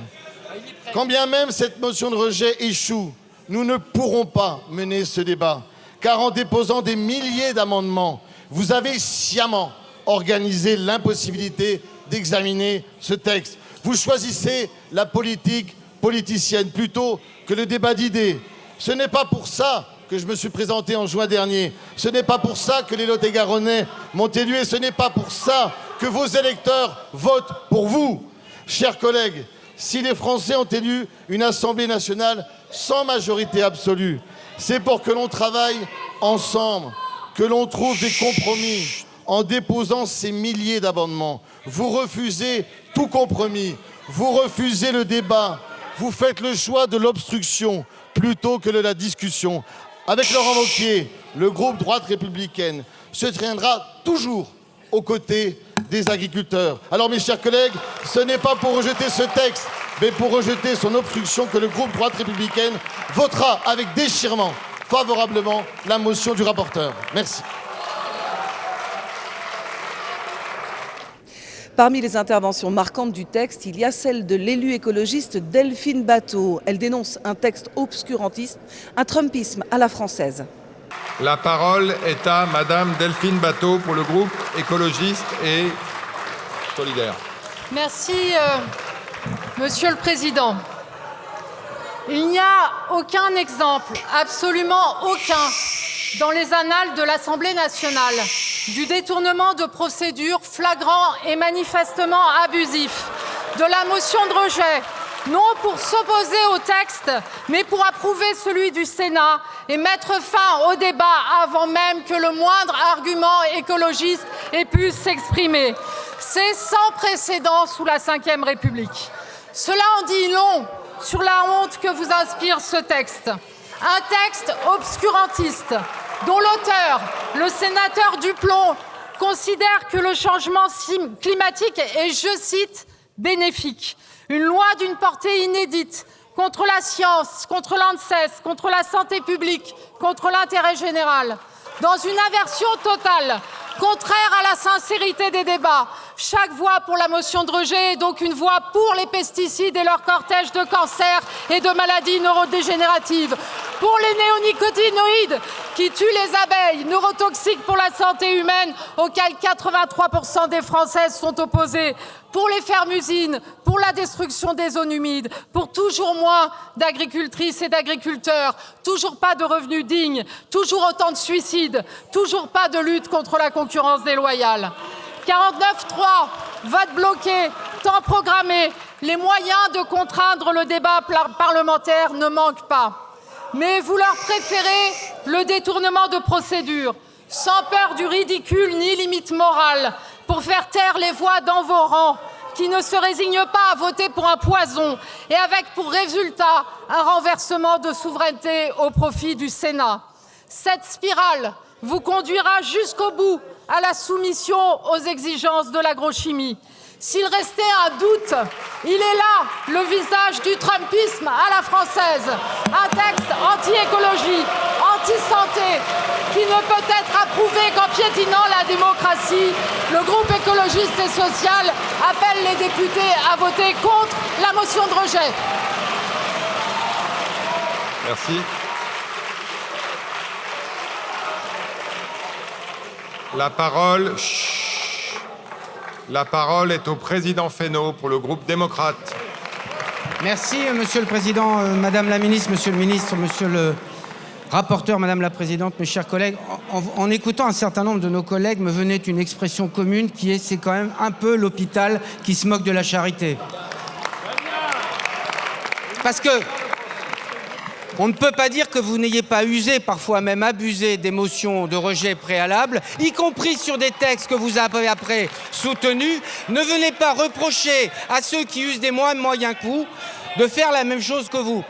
Quand bien même cette motion de rejet échoue, nous ne pourrons pas mener ce débat, car en déposant des milliers d'amendements, vous avez sciemment organisé l'impossibilité d'examiner ce texte. Vous choisissez la politique politicienne plutôt que le débat d'idées. Ce n'est pas pour ça que je me suis présenté en juin dernier. Ce n'est pas pour ça que les Lot-et-Garonnais m'ont élu et ce n'est pas pour ça que vos électeurs votent pour vous. Chers collègues, si les Français ont élu une Assemblée nationale sans majorité absolue, c'est pour que l'on travaille ensemble, que l'on trouve des compromis en déposant ces milliers d'amendements. Vous refusez tout compromis, vous refusez le débat, vous faites le choix de l'obstruction plutôt que de la discussion. Avec Laurent Wauquiez, le groupe droite républicaine se tiendra toujours aux côtés des agriculteurs. Alors mes chers collègues, ce n'est pas pour rejeter ce texte, mais pour rejeter son obstruction que le groupe droite républicaine votera avec déchirement favorablement la motion du rapporteur. Merci. Parmi les interventions marquantes du texte, il y a celle de l'élue écologiste Delphine Batho. Elle dénonce un texte obscurantiste, un trumpisme à la française. La parole est à Madame Delphine Batho pour le groupe écologiste et solidaire. Merci, Monsieur le Président. Il n'y a aucun exemple, absolument aucun, dans les annales de l'Assemblée nationale, du détournement de procédures flagrant et manifestement abusif, de la motion de rejet, non pour s'opposer au texte, mais pour approuver celui du Sénat et mettre fin au débat avant même que le moindre argument écologiste ait pu s'exprimer. C'est sans précédent sous la Ve République. Cela en dit long sur la honte que vous inspire ce texte. Un texte obscurantiste dont l'auteur, le sénateur Duplon, considère que le changement climatique est, je cite, bénéfique. Une loi d'une portée inédite contre la science, contre l'ANSES, contre la santé publique, contre l'intérêt général. Dans une inversion totale, contraire à la sincérité des débats, chaque voix pour la motion de rejet est donc une voix pour les pesticides et leur cortège de cancers et de maladies neurodégénératives, pour les néonicotinoïdes qui tuent les abeilles, neurotoxiques pour la santé humaine, auxquels 83% des Françaises sont opposées, pour les fermes-usines, pour la destruction des zones humides, pour toujours moins d'agricultrices et d'agriculteurs, toujours pas de revenus dignes, toujours autant de suicides, toujours pas de lutte contre la concurrence déloyale. 49.3, vote bloqué, temps programmé, les moyens de contraindre le débat parlementaire ne manquent pas. Mais vous leur préférez le détournement de procédure, sans peur du ridicule ni limite morale, pour faire taire les voix dans vos rangs qui ne se résignent pas à voter pour un poison et avec pour résultat un renversement de souveraineté au profit du Sénat. Cette spirale vous conduira jusqu'au bout à la soumission aux exigences de l'agrochimie. S'il restait un doute, il est là, le visage du trumpisme à la française. Un texte anti-écologie, anti-santé, qui ne peut être approuvé qu'en piétinant la démocratie. Le groupe écologiste et social appelle les députés à voter contre la motion de rejet. Merci. La parole est au président Fesneau pour le groupe démocrate. Merci, Monsieur le Président, Madame la Ministre, Monsieur le Ministre, Monsieur le rapporteur, Madame la Présidente, mes chers collègues. En écoutant un certain nombre de nos collègues, me venait une expression commune qui est « c'est quand même un peu l'hôpital qui se moque de la charité ». Parce que on ne peut pas dire que vous n'ayez pas usé, parfois même abusé des motions de rejet préalables, y compris sur des textes que vous avez après soutenus. Ne venez pas reprocher à ceux qui usent des moyens coups de faire la même chose que vous.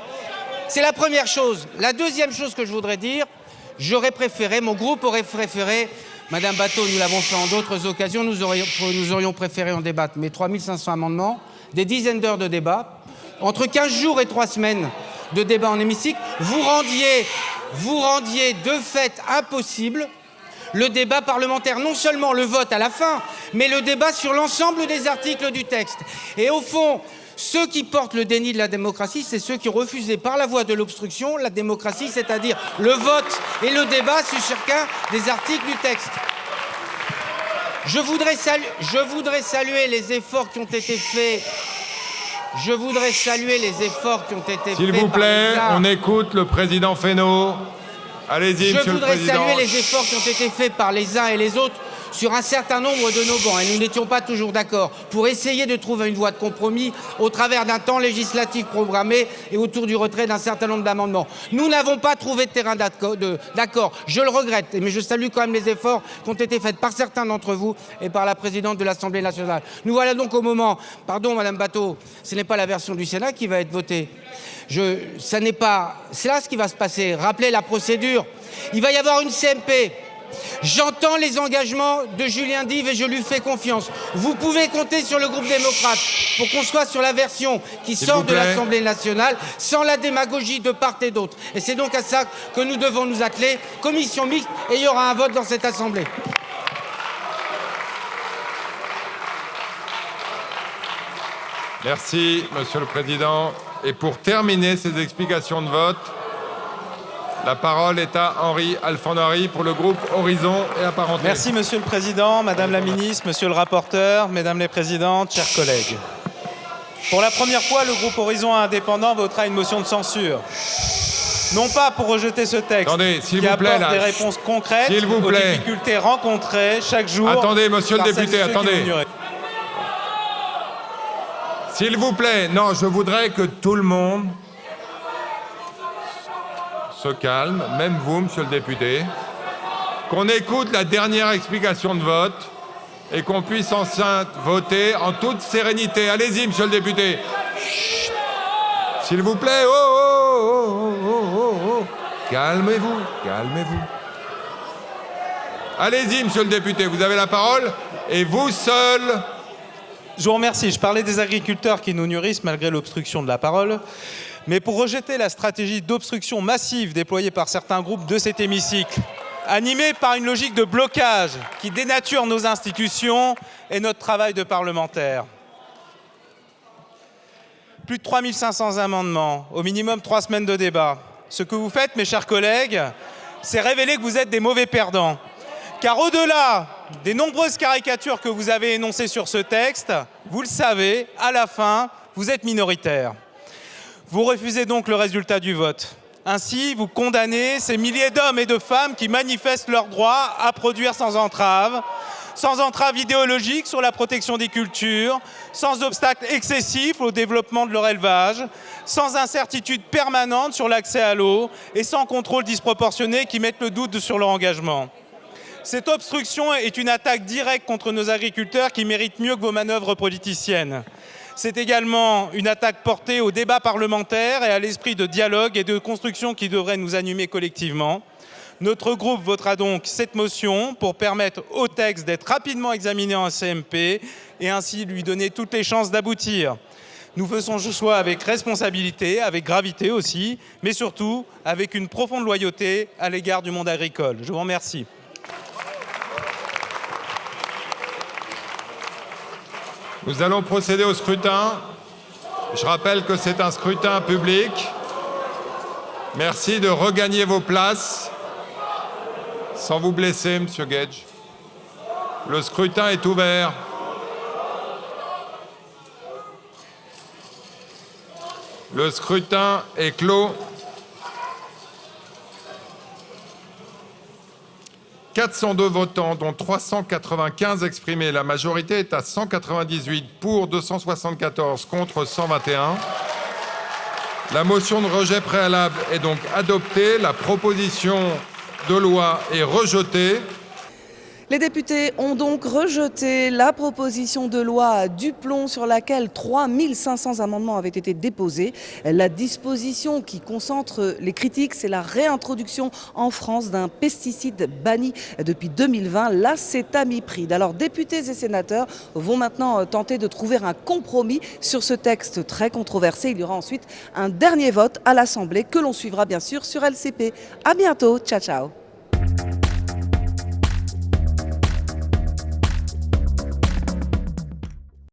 C'est la première chose. La deuxième chose que je voudrais dire, j'aurais préféré, mon groupe aurait préféré, Madame Batho, nous l'avons fait en d'autres occasions, nous aurions préféré en débattre, mais 3500 amendements, des dizaines d'heures de débat, entre 15 jours et 3 semaines de débat en hémicycle, vous rendiez de fait impossible le débat parlementaire, non seulement le vote à la fin, mais le débat sur l'ensemble des articles du texte. Et au fond, ceux qui portent le déni de la démocratie, c'est ceux qui refusaient par la voie de l'obstruction la démocratie, c'est-à-dire le vote et le débat sur chacun des articles du texte. Je voudrais saluer les efforts qui ont été faits. Je voudrais saluer les efforts qui ont été faits. S'il vous plaît, on écoute le président Fesneau. Allez-y, Monsieur le Président. Je voudrais saluer les efforts qui ont été faits par les uns et les autres sur un certain nombre de nos bancs, et nous n'étions pas toujours d'accord, pour essayer de trouver une voie de compromis au travers d'un temps législatif programmé et autour du retrait d'un certain nombre d'amendements. Nous n'avons pas trouvé de terrain d'accord. Je le regrette, mais je salue quand même les efforts qui ont été faits par certains d'entre vous et par la présidente de l'Assemblée nationale. Nous voilà donc au moment, pardon Madame Batho, ce n'est pas la version du Sénat qui va être votée. C'est là ce qui va se passer. Rappelez la procédure. Il va y avoir une CMP. J'entends les engagements de Julien Dive et je lui fais confiance. Vous pouvez compter sur le groupe démocrate pour qu'on soit sur la version qui sort de l'Assemblée nationale sans la démagogie de part et d'autre. Et c'est donc à ça que nous devons nous atteler. Commission mixte, et il y aura un vote dans cette Assemblée. Merci, Monsieur le Président. Et pour terminer ces explications de vote, la parole est à Henri Alfonari pour le groupe Horizon et Apparentés. Merci Monsieur le Président, Madame la Ministre, Monsieur le rapporteur, Mesdames les Présidentes, chers collègues. Pour la première fois, le groupe Horizon Indépendant votera une motion de censure. Non pas pour rejeter ce texte qui apporte des réponses concrètes aux difficultés rencontrées chaque jour. Attendez, Monsieur le député, attendez. S'il vous plaît, non, je voudrais que tout le monde se calme, même vous, monsieur le député, qu'on écoute la dernière explication de vote et qu'on puisse ensuite voter en toute sérénité. Allez-y, monsieur le député. Chut. S'il vous plaît, calmez-vous, calmez-vous. Allez-y, monsieur le député, vous avez la parole, et vous seul. Je vous remercie. Je parlais des agriculteurs qui nous nourrissent malgré l'obstruction de la parole. Mais pour rejeter la stratégie d'obstruction massive déployée par certains groupes de cet hémicycle, animée par une logique de blocage qui dénature nos institutions et notre travail de parlementaire. Plus de 3500 amendements, au minimum 3 semaines de débat. Ce que vous faites, mes chers collègues, c'est révéler que vous êtes des mauvais perdants. Car au-delà des nombreuses caricatures que vous avez énoncées sur ce texte, vous le savez, à la fin, vous êtes minoritaire. Vous refusez donc le résultat du vote. Ainsi, vous condamnez ces milliers d'hommes et de femmes qui manifestent leur droit à produire sans entrave idéologique sur la protection des cultures, sans obstacle excessif au développement de leur élevage, sans incertitude permanente sur l'accès à l'eau et sans contrôle disproportionné qui mette le doute sur leur engagement. Cette obstruction est une attaque directe contre nos agriculteurs qui méritent mieux que vos manœuvres politiciennes. C'est également une attaque portée au débat parlementaire et à l'esprit de dialogue et de construction qui devrait nous animer collectivement. Notre groupe votera donc cette motion pour permettre au texte d'être rapidement examiné en CMP et ainsi lui donner toutes les chances d'aboutir. Nous faisons ce choix avec responsabilité, avec gravité aussi, mais surtout avec une profonde loyauté à l'égard du monde agricole. Je vous remercie. Nous allons procéder au scrutin. Je rappelle que c'est un scrutin public. Merci de regagner vos places. Sans vous blesser, monsieur Gage. Le scrutin est ouvert. Le scrutin est clos. 402 votants, dont 395 exprimés. La majorité est à 198 pour, 274 contre 121. La motion de rejet préalable est donc adoptée. La proposition de loi est rejetée. Les députés ont donc rejeté la proposition de loi Duplon sur laquelle 3500 amendements avaient été déposés. La disposition qui concentre les critiques, c'est la réintroduction en France d'un pesticide banni depuis 2020, l'acétamipride. Alors députés et sénateurs vont maintenant tenter de trouver un compromis sur ce texte très controversé. Il y aura ensuite un dernier vote à l'Assemblée que l'on suivra bien sûr sur LCP. À bientôt, ciao ciao.